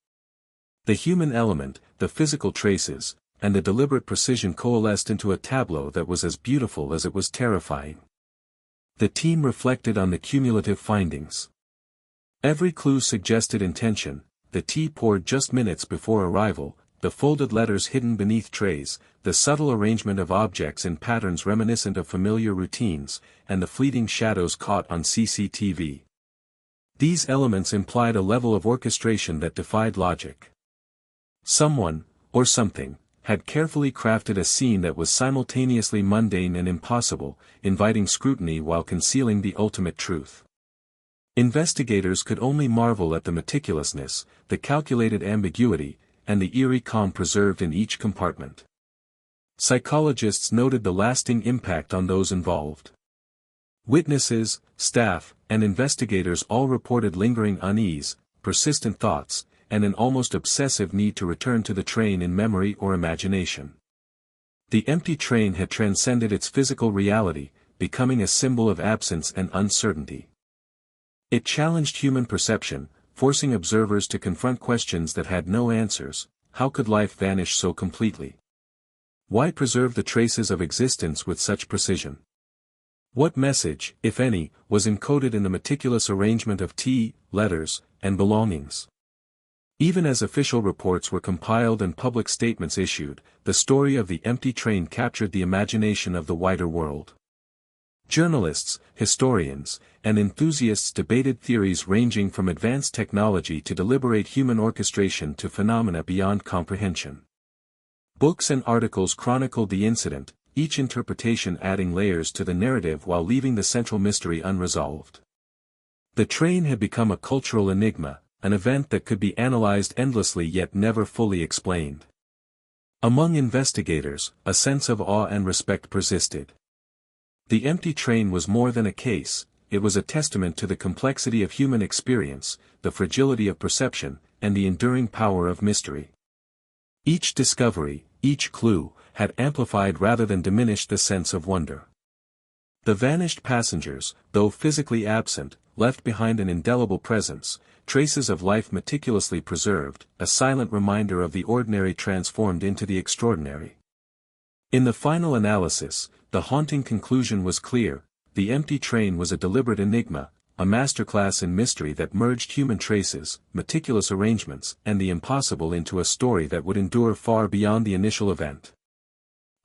The human element, the physical traces, and the deliberate precision coalesced into a tableau that was as beautiful as it was terrifying. The team reflected on the cumulative findings. Every clue suggested intention: the tea poured just minutes before arrival, the folded letters hidden beneath trays, the subtle arrangement of objects in patterns reminiscent of familiar routines, and the fleeting shadows caught on CCTV. These elements implied a level of orchestration that defied logic. Someone, or something, had carefully crafted a scene that was simultaneously mundane and impossible, inviting scrutiny while concealing the ultimate truth. Investigators could only marvel at the meticulousness, the calculated ambiguity, and the eerie calm preserved in each compartment. Psychologists noted the lasting impact on those involved. Witnesses, staff, and investigators all reported lingering unease, persistent thoughts, and an almost obsessive need to return to the train in memory or imagination. The empty train had transcended its physical reality, becoming a symbol of absence and uncertainty. It challenged human perception, forcing observers to confront questions that had no answers. How could life vanish so completely? Why preserve the traces of existence with such precision? What message, if any, was encoded in the meticulous arrangement of tea, letters, and belongings? Even as official reports were compiled and public statements issued, the story of the empty train captured the imagination of the wider world. Journalists, historians, and enthusiasts debated theories ranging from advanced technology to deliberate human orchestration to phenomena beyond comprehension. Books and articles chronicled the incident, each interpretation adding layers to the narrative while leaving the central mystery unresolved. The train had become a cultural enigma, an event that could be analyzed endlessly yet never fully explained. Among investigators, a sense of awe and respect persisted. The empty train was more than a case, it was a testament to the complexity of human experience, the fragility of perception, and the enduring power of mystery. Each discovery, each clue, had amplified rather than diminished the sense of wonder. The vanished passengers, though physically absent, left behind an indelible presence, traces of life meticulously preserved, a silent reminder of the ordinary transformed into the extraordinary. In the final analysis, the haunting conclusion was clear: the empty train was a deliberate enigma, a masterclass in mystery that merged human traces, meticulous arrangements, and the impossible into a story that would endure far beyond the initial event.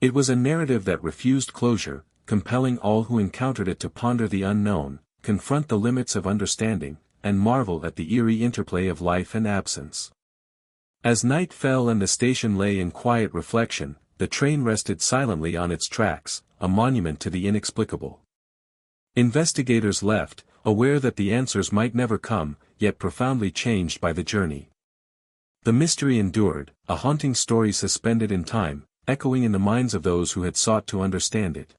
It was a narrative that refused closure, compelling all who encountered it to ponder the unknown, confront the limits of understanding, and marvel at the eerie interplay of life and absence. As night fell and the station lay in quiet reflection, the train rested silently on its tracks, a monument to the inexplicable. Investigators left, aware that the answers might never come, yet profoundly changed by the journey. The mystery endured, a haunting story suspended in time, echoing in the minds of those who had sought to understand it.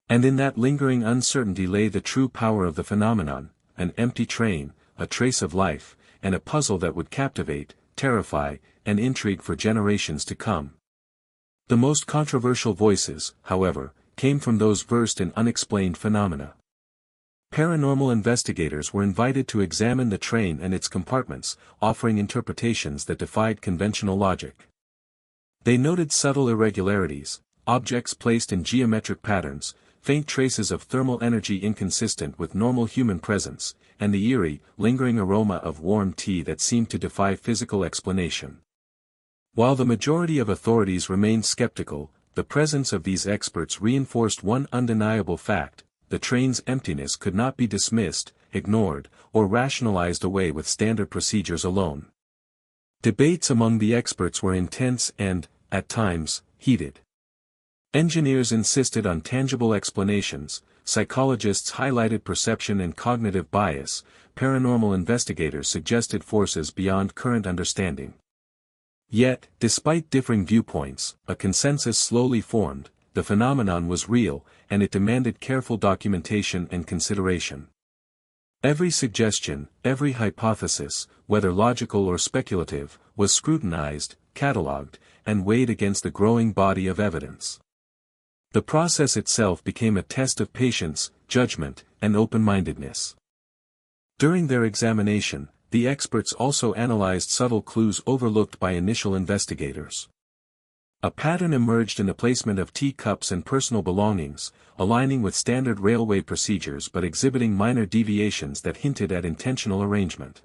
And in that lingering uncertainty lay the true power of the phenomenon: an empty train, a trace of life, and a puzzle that would captivate, terrify, and intrigue for generations to come. The most controversial voices, however, came from those versed in unexplained phenomena. Paranormal investigators were invited to examine the train and its compartments, offering interpretations that defied conventional logic. They noted subtle irregularities, objects placed in geometric patterns, faint traces of thermal energy inconsistent with normal human presence, and the eerie, lingering aroma of warm tea that seemed to defy physical explanation. While the majority of authorities remained skeptical, the presence of these experts reinforced one undeniable fact: the train's emptiness could not be dismissed, ignored, or rationalized away with standard procedures alone. Debates among the experts were intense and, at times, heated. Engineers insisted on tangible explanations, psychologists highlighted perception and cognitive bias, paranormal investigators suggested forces beyond current understanding. Yet, despite differing viewpoints, a consensus slowly formed: the phenomenon was real, and it demanded careful documentation and consideration. Every suggestion, every hypothesis, whether logical or speculative, was scrutinized, catalogued, and weighed against the growing body of evidence. The process itself became a test of patience, judgment, and open-mindedness. During their examination, the experts also analyzed subtle clues overlooked by initial investigators. A pattern emerged in the placement of teacups and personal belongings, aligning with standard railway procedures but exhibiting minor deviations that hinted at intentional arrangement.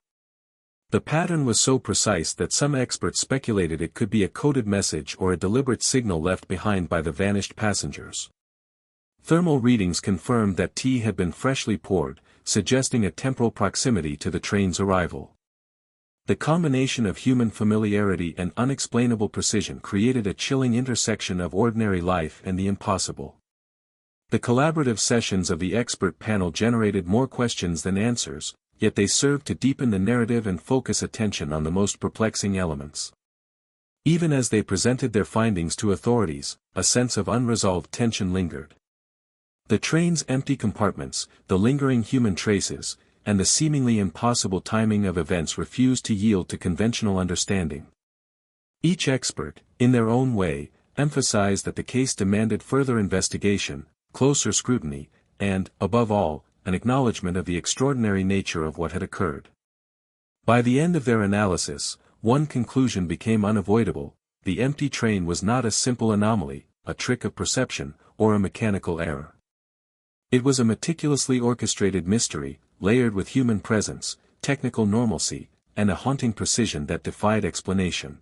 The pattern was so precise that some experts speculated it could be a coded message or a deliberate signal left behind by the vanished passengers. Thermal readings confirmed that tea had been freshly poured, suggesting a temporal proximity to the train's arrival. The combination of human familiarity and unexplainable precision created a chilling intersection of ordinary life and the impossible. The collaborative sessions of the expert panel generated more questions than answers, yet they served to deepen the narrative and focus attention on the most perplexing elements. Even as they presented their findings to authorities, a sense of unresolved tension lingered. The train's empty compartments, the lingering human traces, and the seemingly impossible timing of events refused to yield to conventional understanding. Each expert, in their own way, emphasized that the case demanded further investigation, closer scrutiny, and, above all, an acknowledgement of the extraordinary nature of what had occurred. By the end of their analysis, one conclusion became unavoidable: the empty train was not a simple anomaly, a trick of perception, or a mechanical error. It was a meticulously orchestrated mystery, layered with human presence, technical normalcy, and a haunting precision that defied explanation.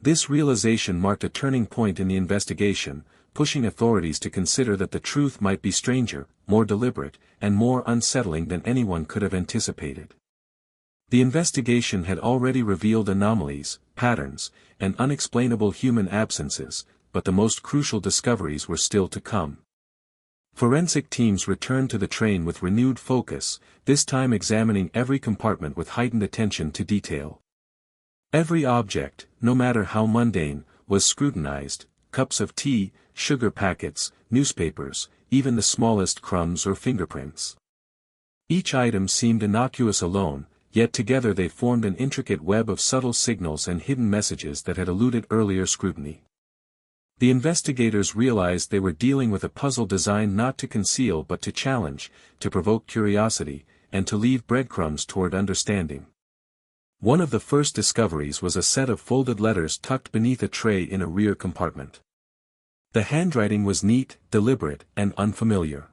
This realization marked a turning point in the investigation, pushing authorities to consider that the truth might be stranger, more deliberate, and more unsettling than anyone could have anticipated. The investigation had already revealed anomalies, patterns, and unexplainable human absences, but the most crucial discoveries were still to come. Forensic teams returned to the train with renewed focus, this time examining every compartment with heightened attention to detail. Every object, no matter how mundane, was scrutinized: cups of tea, sugar packets, newspapers, even the smallest crumbs or fingerprints. Each item seemed innocuous alone, yet together they formed an intricate web of subtle signals and hidden messages that had eluded earlier scrutiny. The investigators realized they were dealing with a puzzle designed not to conceal but to challenge, to provoke curiosity, and to leave breadcrumbs toward understanding. One of the first discoveries was a set of folded letters tucked beneath a tray in a rear compartment. The handwriting was neat, deliberate, and unfamiliar.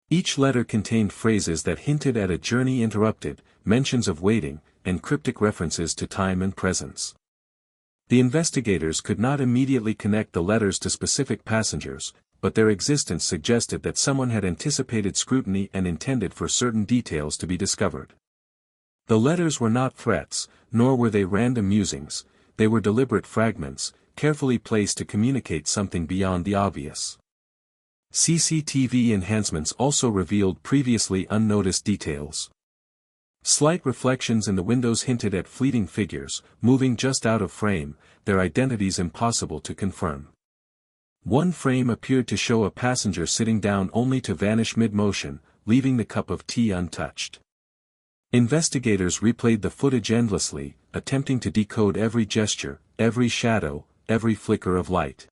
Each letter contained phrases that hinted at a journey interrupted, mentions of waiting, and cryptic references to time and presence. The investigators could not immediately connect the letters to specific passengers, but their existence suggested that someone had anticipated scrutiny and intended for certain details to be discovered. The letters were not threats, nor were they random musings; they were deliberate fragments, carefully placed to communicate something beyond the obvious. CCTV enhancements also revealed previously unnoticed details. Slight reflections in the windows hinted at fleeting figures, moving just out of frame, their identities impossible to confirm. One frame appeared to show a passenger sitting down only to vanish mid-motion, leaving the cup of tea untouched. Investigators replayed the footage endlessly, attempting to decode every gesture, every shadow, every flicker of light.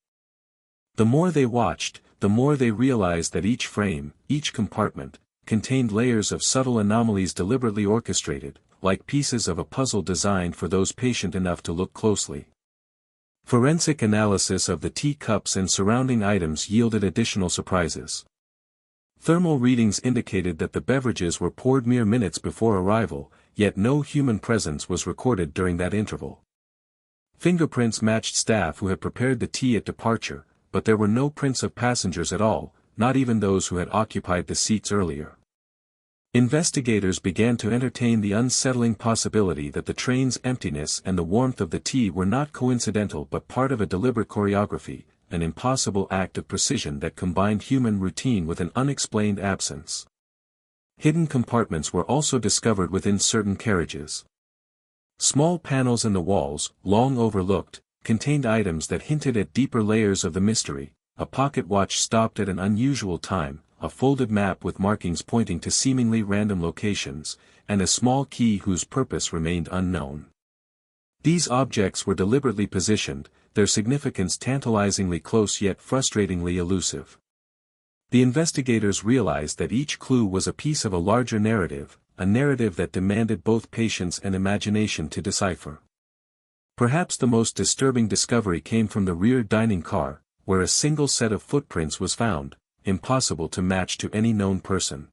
The more they watched, the more they realized that each frame, each compartment, contained layers of subtle anomalies deliberately orchestrated, like pieces of a puzzle designed for those patient enough to look closely. Forensic analysis of the teacups and surrounding items yielded additional surprises. Thermal readings indicated that the beverages were poured mere minutes before arrival, yet no human presence was recorded during that interval. Fingerprints matched staff who had prepared the tea at departure, but there were no prints of passengers at all, not even those who had occupied the seats earlier. Investigators began to entertain the unsettling possibility that the train's emptiness and the warmth of the tea were not coincidental but part of a deliberate choreography, an impossible act of precision that combined human routine with an unexplained absence. Hidden compartments were also discovered within certain carriages. Small panels in the walls, long overlooked, contained items that hinted at deeper layers of the mystery: a pocket watch stopped at an unusual time, a folded map with markings pointing to seemingly random locations, and a small key whose purpose remained unknown. These objects were deliberately positioned, their significance tantalizingly close yet frustratingly elusive. The investigators realized that each clue was a piece of a larger narrative, a narrative that demanded both patience and imagination to decipher. Perhaps the most disturbing discovery came from the rear dining car, where a single set of footprints was found, impossible to match to any known person.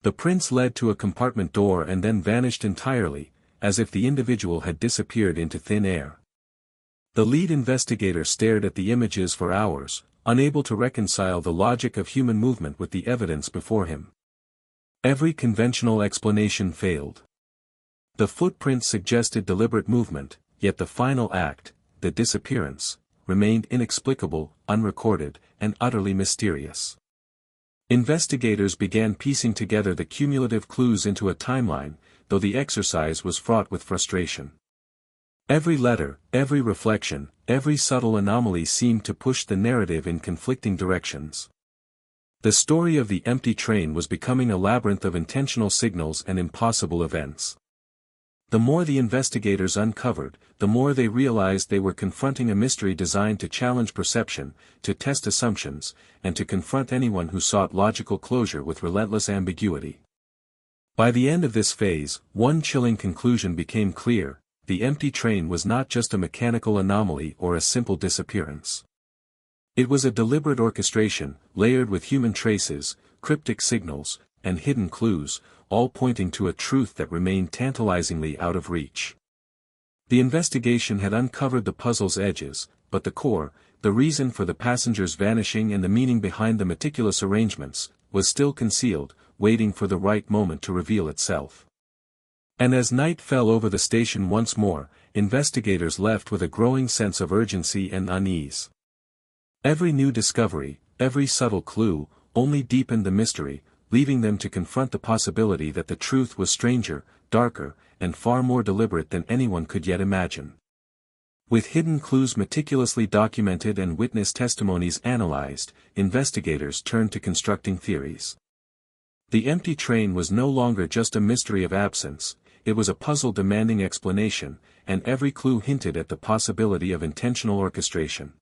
The prints led to a compartment door and then vanished entirely, as if the individual had disappeared into thin air. The lead investigator stared at the images for hours, unable to reconcile the logic of human movement with the evidence before him. Every conventional explanation failed. The footprints suggested deliberate movement, yet the final act, the disappearance, remained inexplicable, unrecorded, and utterly mysterious. Investigators began piecing together the cumulative clues into a timeline, though the exercise was fraught with frustration. Every letter, every reflection, every subtle anomaly seemed to push the narrative in conflicting directions. The story of the empty train was becoming a labyrinth of intentional signals and impossible events. The more the investigators uncovered, the more they realized they were confronting a mystery designed to challenge perception, to test assumptions, and to confront anyone who sought logical closure with relentless ambiguity. By the end of this phase, one chilling conclusion became clear: the empty train was not just a mechanical anomaly or a simple disappearance. It was a deliberate orchestration, layered with human traces, cryptic signals, and hidden clues, all pointing to a truth that remained tantalizingly out of reach. The investigation had uncovered the puzzle's edges, but the core, the reason for the passengers' vanishing and the meaning behind the meticulous arrangements, was still concealed, waiting for the right moment to reveal itself. And as night fell over the station once more, investigators left with a growing sense of urgency and unease. Every new discovery, every subtle clue, only deepened the mystery, leaving them to confront the possibility that the truth was stranger, darker, and far more deliberate than anyone could yet imagine. With hidden clues meticulously documented and witness testimonies analyzed, investigators turned to constructing theories. The empty train was no longer just a mystery of absence, it was a puzzle demanding explanation, and every clue hinted at the possibility of intentional orchestration.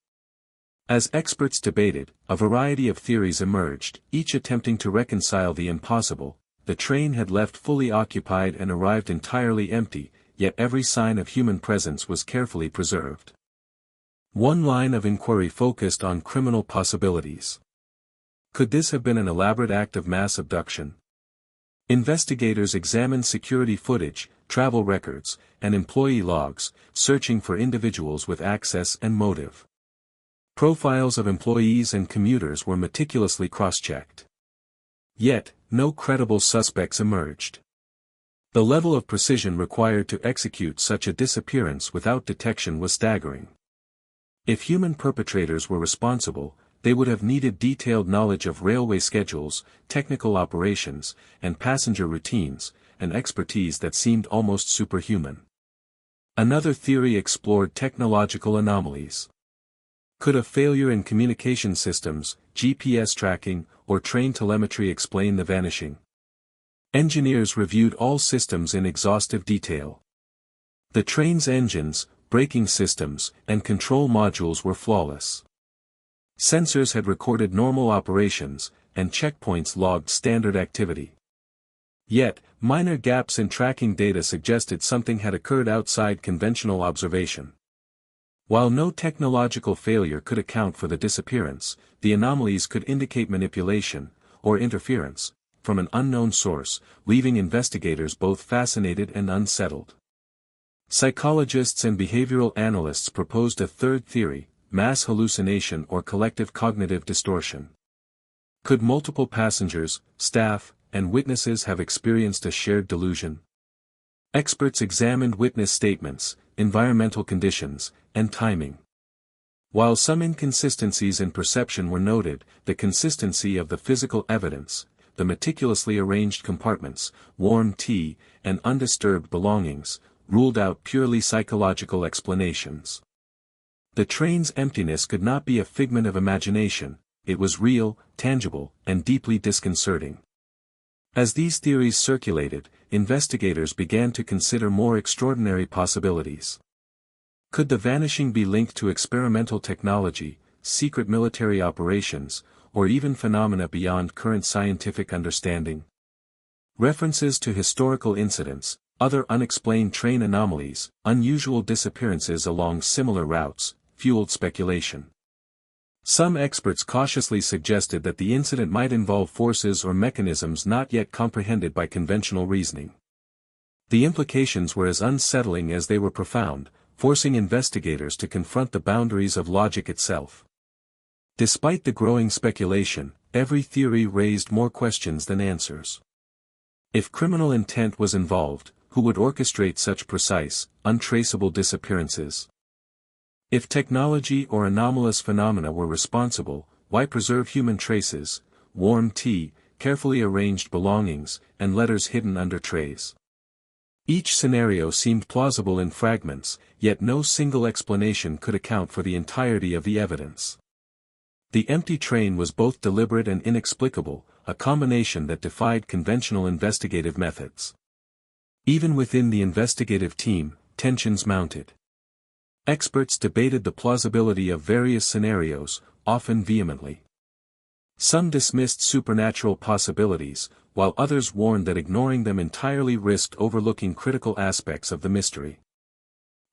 As experts debated, a variety of theories emerged, each attempting to reconcile the impossible. The train had left fully occupied and arrived entirely empty, yet every sign of human presence was carefully preserved. One line of inquiry focused on criminal possibilities. Could this have been an elaborate act of mass abduction? Investigators examined security footage, travel records, and employee logs, searching for individuals with access and motive. Profiles of employees and commuters were meticulously cross-checked. Yet, no credible suspects emerged. The level of precision required to execute such a disappearance without detection was staggering. If human perpetrators were responsible, they would have needed detailed knowledge of railway schedules, technical operations, and passenger routines, an expertise that seemed almost superhuman. Another theory explored technological anomalies. Could a failure in communication systems, GPS tracking, or train telemetry explain the vanishing? Engineers reviewed all systems in exhaustive detail. The train's engines, braking systems, and control modules were flawless. Sensors had recorded normal operations, and checkpoints logged standard activity. Yet, minor gaps in tracking data suggested something had occurred outside conventional observation. While no technological failure could account for the disappearance, the anomalies could indicate manipulation, or interference, from an unknown source, leaving investigators both fascinated and unsettled. Psychologists and behavioral analysts proposed a third theory: mass hallucination or collective cognitive distortion. Could multiple passengers, staff, and witnesses have experienced a shared delusion? Experts examined witness statements, environmental conditions, and timing. While some inconsistencies in perception were noted, the consistency of the physical evidence, the meticulously arranged compartments, warm tea, and undisturbed belongings, ruled out purely psychological explanations. The train's emptiness could not be a figment of imagination, it was real, tangible, and deeply disconcerting. As these theories circulated, investigators began to consider more extraordinary possibilities. Could the vanishing be linked to experimental technology, secret military operations, or even phenomena beyond current scientific understanding? References to historical incidents, other unexplained train anomalies, unusual disappearances along similar routes, fueled speculation. Some experts cautiously suggested that the incident might involve forces or mechanisms not yet comprehended by conventional reasoning. The implications were as unsettling as they were profound, forcing investigators to confront the boundaries of logic itself. Despite the growing speculation, every theory raised more questions than answers. If criminal intent was involved, who would orchestrate such precise, untraceable disappearances? If technology or anomalous phenomena were responsible, why preserve human traces, warm tea, carefully arranged belongings, and letters hidden under trays? Each scenario seemed plausible in fragments, yet no single explanation could account for the entirety of the evidence. The empty train was both deliberate and inexplicable, a combination that defied conventional investigative methods. Even within the investigative team, tensions mounted. Experts debated the plausibility of various scenarios, often vehemently. Some dismissed supernatural possibilities, while others warned that ignoring them entirely risked overlooking critical aspects of the mystery.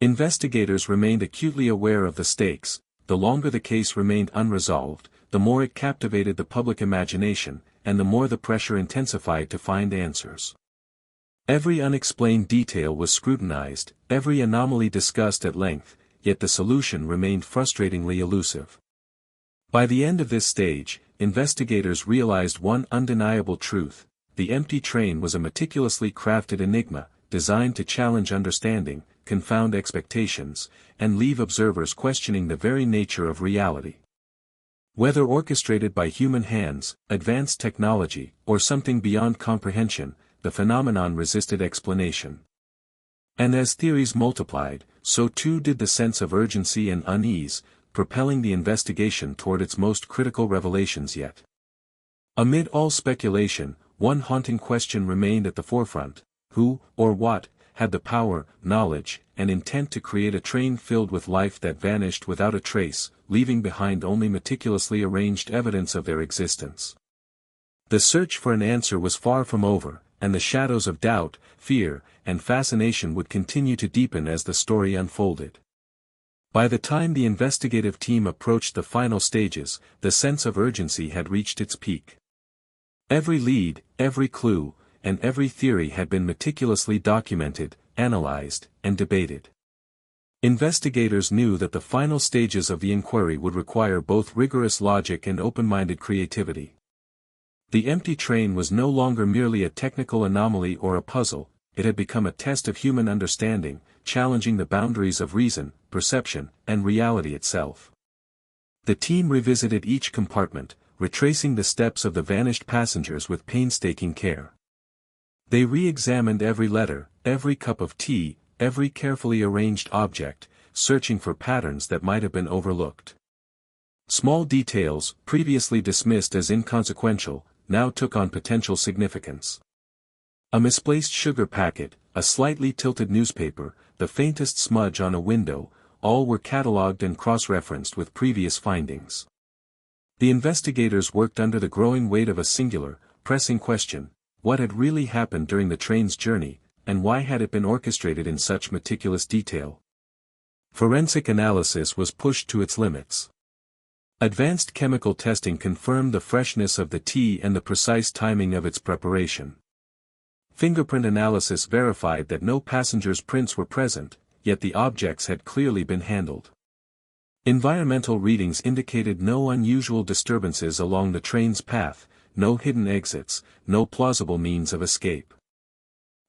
Investigators remained acutely aware of the stakes. The longer the case remained unresolved, the more it captivated the public imagination, and the more the pressure intensified to find answers. Every unexplained detail was scrutinized, every anomaly discussed at length, yet the solution remained frustratingly elusive. By the end of this stage, investigators realized one undeniable truth: the empty train was a meticulously crafted enigma, designed to challenge understanding, confound expectations, and leave observers questioning the very nature of reality. Whether orchestrated by human hands, advanced technology, or something beyond comprehension, the phenomenon resisted explanation. And as theories multiplied, so too did the sense of urgency and unease, propelling the investigation toward its most critical revelations yet. Amid all speculation, one haunting question remained at the forefront: who, or what, had the power, knowledge, and intent to create a train filled with life that vanished without a trace, leaving behind only meticulously arranged evidence of their existence? The search for an answer was far from over, and the shadows of doubt, fear, and fascination would continue to deepen as the story unfolded. By the time the investigative team approached the final stages, the sense of urgency had reached its peak. Every lead, every clue, and every theory had been meticulously documented, analyzed, and debated. Investigators knew that the final stages of the inquiry would require both rigorous logic and open-minded creativity. The empty train was no longer merely a technical anomaly or a puzzle, it had become a test of human understanding, challenging the boundaries of reason, perception, and reality itself. The team revisited each compartment, retracing the steps of the vanished passengers with painstaking care. They re-examined every letter, every cup of tea, every carefully arranged object, searching for patterns that might have been overlooked. Small details, previously dismissed as inconsequential, now took on potential significance. A misplaced sugar packet, a slightly tilted newspaper, the faintest smudge on a window, all were catalogued and cross-referenced with previous findings. The investigators worked under the growing weight of a singular, pressing question: what had really happened during the train's journey, and why had it been orchestrated in such meticulous detail? Forensic analysis was pushed to its limits. Advanced chemical testing confirmed the freshness of the tea and the precise timing of its preparation. Fingerprint analysis verified that no passengers' prints were present, yet the objects had clearly been handled. Environmental readings indicated no unusual disturbances along the train's path, no hidden exits, no plausible means of escape.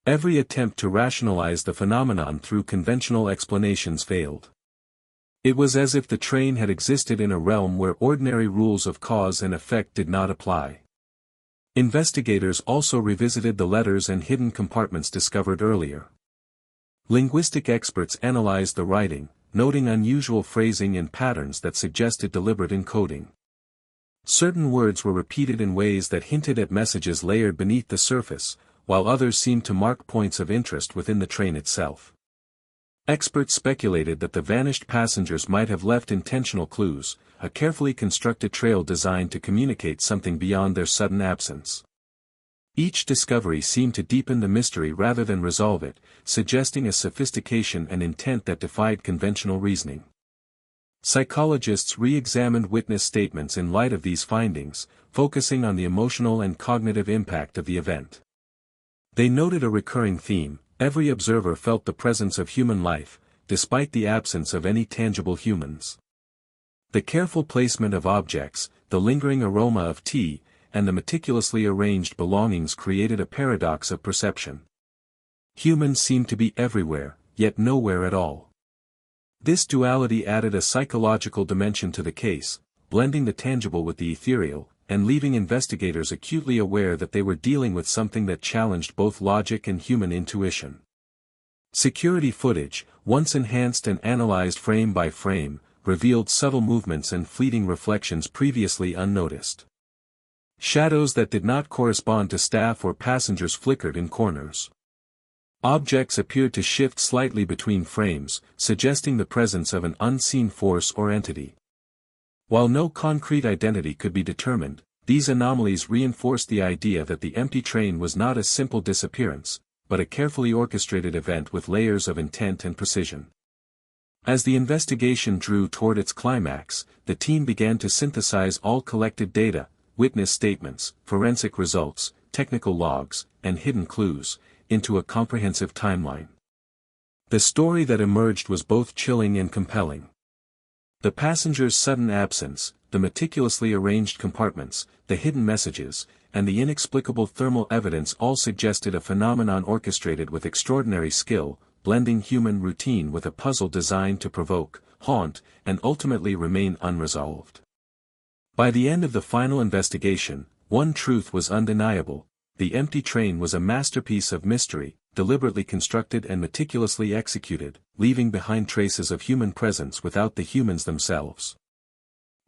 Every attempt to rationalize the phenomenon through conventional explanations failed. It was as if the train had existed in a realm where ordinary rules of cause and effect did not apply. Investigators also revisited the letters and hidden compartments discovered earlier. Linguistic experts analyzed the writing, noting unusual phrasing and patterns that suggested deliberate encoding. Certain words were repeated in ways that hinted at messages layered beneath the surface, while others seemed to mark points of interest within the train itself. Experts speculated that the vanished passengers might have left intentional clues, a carefully constructed trail designed to communicate something beyond their sudden absence. Each discovery seemed to deepen the mystery rather than resolve it, suggesting a sophistication and intent that defied conventional reasoning. Psychologists re-examined witness statements in light of these findings, focusing on the emotional and cognitive impact of the event. They noted a recurring theme: every observer felt the presence of human life, despite the absence of any tangible humans. The careful placement of objects, the lingering aroma of tea, and the meticulously arranged belongings created a paradox of perception. Humans seemed to be everywhere, yet nowhere at all. This duality added a psychological dimension to the case, blending the tangible with the ethereal, and leaving investigators acutely aware that they were dealing with something that challenged both logic and human intuition. Security footage, once enhanced and analyzed frame by frame, revealed subtle movements and fleeting reflections previously unnoticed. Shadows that did not correspond to staff or passengers flickered in corners. Objects appeared to shift slightly between frames, suggesting the presence of an unseen force or entity. While no concrete identity could be determined, these anomalies reinforced the idea that the empty train was not a simple disappearance, but a carefully orchestrated event with layers of intent and precision. As the investigation drew toward its climax, the team began to synthesize all collected data, witness statements, forensic results, technical logs, and hidden clues, into a comprehensive timeline. The story that emerged was both chilling and compelling. The passengers' sudden absence, the meticulously arranged compartments, the hidden messages, and the inexplicable thermal evidence all suggested a phenomenon orchestrated with extraordinary skill, blending human routine with a puzzle designed to provoke, haunt, and ultimately remain unresolved. By the end of the final investigation, one truth was undeniable: the empty train was a masterpiece of mystery, deliberately constructed and meticulously executed, leaving behind traces of human presence without the humans themselves.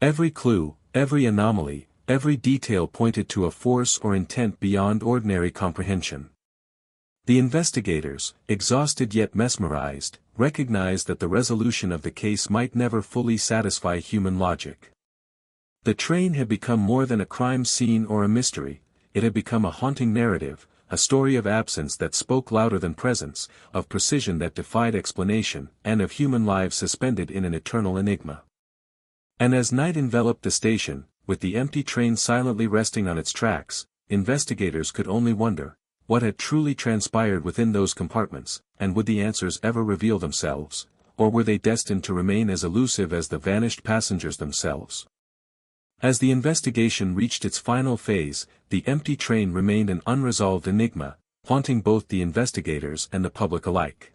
Every clue, every anomaly, every detail pointed to a force or intent beyond ordinary comprehension. The investigators, exhausted yet mesmerized, recognized that the resolution of the case might never fully satisfy human logic. The train had become more than a crime scene or a mystery; it had become a haunting narrative, a story of absence that spoke louder than presence, of precision that defied explanation, and of human lives suspended in an eternal enigma. And as night enveloped the station, with the empty train silently resting on its tracks, investigators could only wonder what had truly transpired within those compartments, and would the answers ever reveal themselves, or were they destined to remain as elusive as the vanished passengers themselves? As the investigation reached its final phase, the empty train remained an unresolved enigma, haunting both the investigators and the public alike.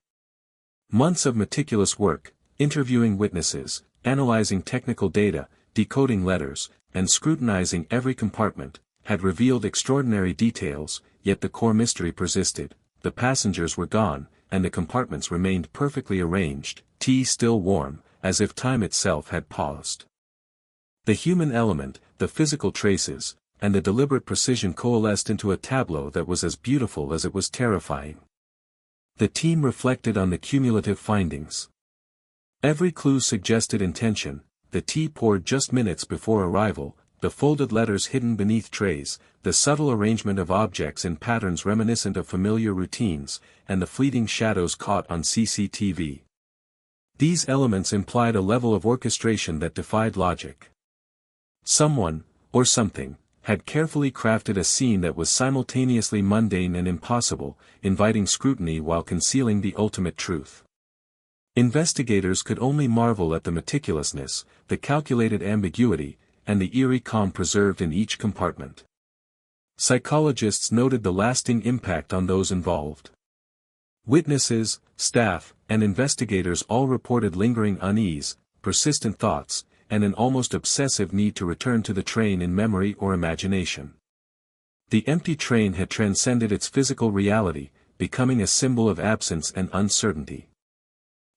Months of meticulous work, interviewing witnesses, analyzing technical data, decoding letters, and scrutinizing every compartment, had revealed extraordinary details, yet the core mystery persisted: the passengers were gone, and the compartments remained perfectly arranged, tea still warm, as if time itself had paused. The human element, the physical traces, and the deliberate precision coalesced into a tableau that was as beautiful as it was terrifying. The team reflected on the cumulative findings. Every clue suggested intention: the tea poured just minutes before arrival, the folded letters hidden beneath trays, the subtle arrangement of objects in patterns reminiscent of familiar routines, and the fleeting shadows caught on CCTV. These elements implied a level of orchestration that defied logic. Someone, or something, had carefully crafted a scene that was simultaneously mundane and impossible, inviting scrutiny while concealing the ultimate truth. Investigators could only marvel at the meticulousness, the calculated ambiguity, and the eerie calm preserved in each compartment. Psychologists noted the lasting impact on those involved. Witnesses, staff, and investigators all reported lingering unease, persistent thoughts, and an almost obsessive need to return to the train in memory or imagination. The empty train had transcended its physical reality, becoming a symbol of absence and uncertainty.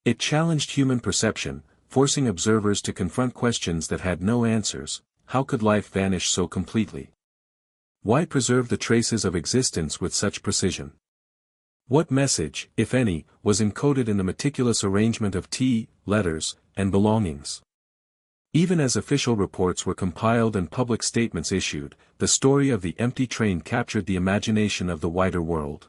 It challenged human perception, forcing observers to confront questions that had no answers. How could life vanish so completely? Why preserve the traces of existence with such precision? What message, if any, was encoded in the meticulous arrangement of letters, and belongings? Even as official reports were compiled and public statements issued, the story of the empty train captured the imagination of the wider world.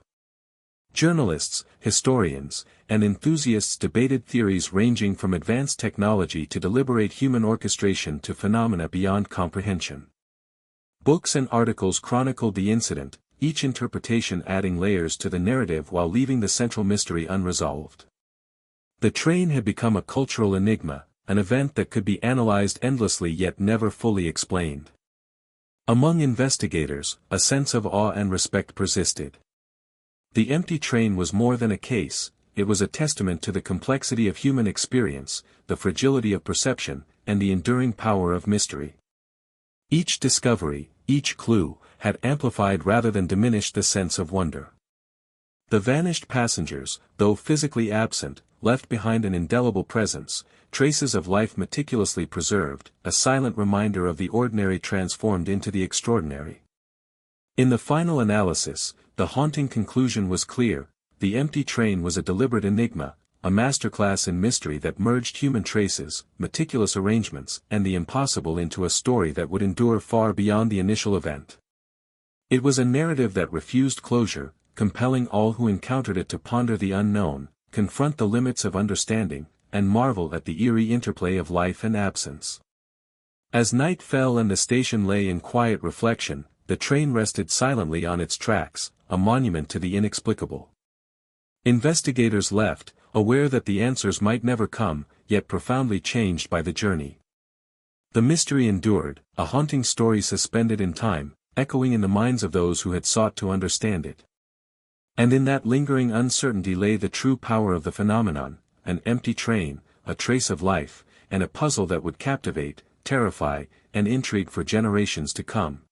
Journalists, historians, and enthusiasts debated theories ranging from advanced technology to deliberate human orchestration to phenomena beyond comprehension. Books and articles chronicled the incident, each interpretation adding layers to the narrative while leaving the central mystery unresolved. The train had become a cultural enigma, an event that could be analyzed endlessly yet never fully explained. Among investigators, a sense of awe and respect persisted. The empty train was more than a case, it was a testament to the complexity of human experience, the fragility of perception, and the enduring power of mystery. Each discovery, each clue, had amplified rather than diminished the sense of wonder. The vanished passengers, though physically absent, left behind an indelible presence, traces of life meticulously preserved, a silent reminder of the ordinary transformed into the extraordinary. In the final analysis, the haunting conclusion was clear: the empty train was a deliberate enigma, a masterclass in mystery that merged human traces, meticulous arrangements, and the impossible into a story that would endure far beyond the initial event. It was a narrative that refused closure, compelling all who encountered it to ponder the unknown, confront the limits of understanding, and marvel at the eerie interplay of life and absence. As night fell and the station lay in quiet reflection, the train rested silently on its tracks, a monument to the inexplicable. Investigators left, aware that the answers might never come, yet profoundly changed by the journey. The mystery endured, a haunting story suspended in time, echoing in the minds of those who had sought to understand it. And in that lingering uncertainty lay the true power of the phenomenon: an empty train, a trace of life, and a puzzle that would captivate, terrify, and intrigue for generations to come.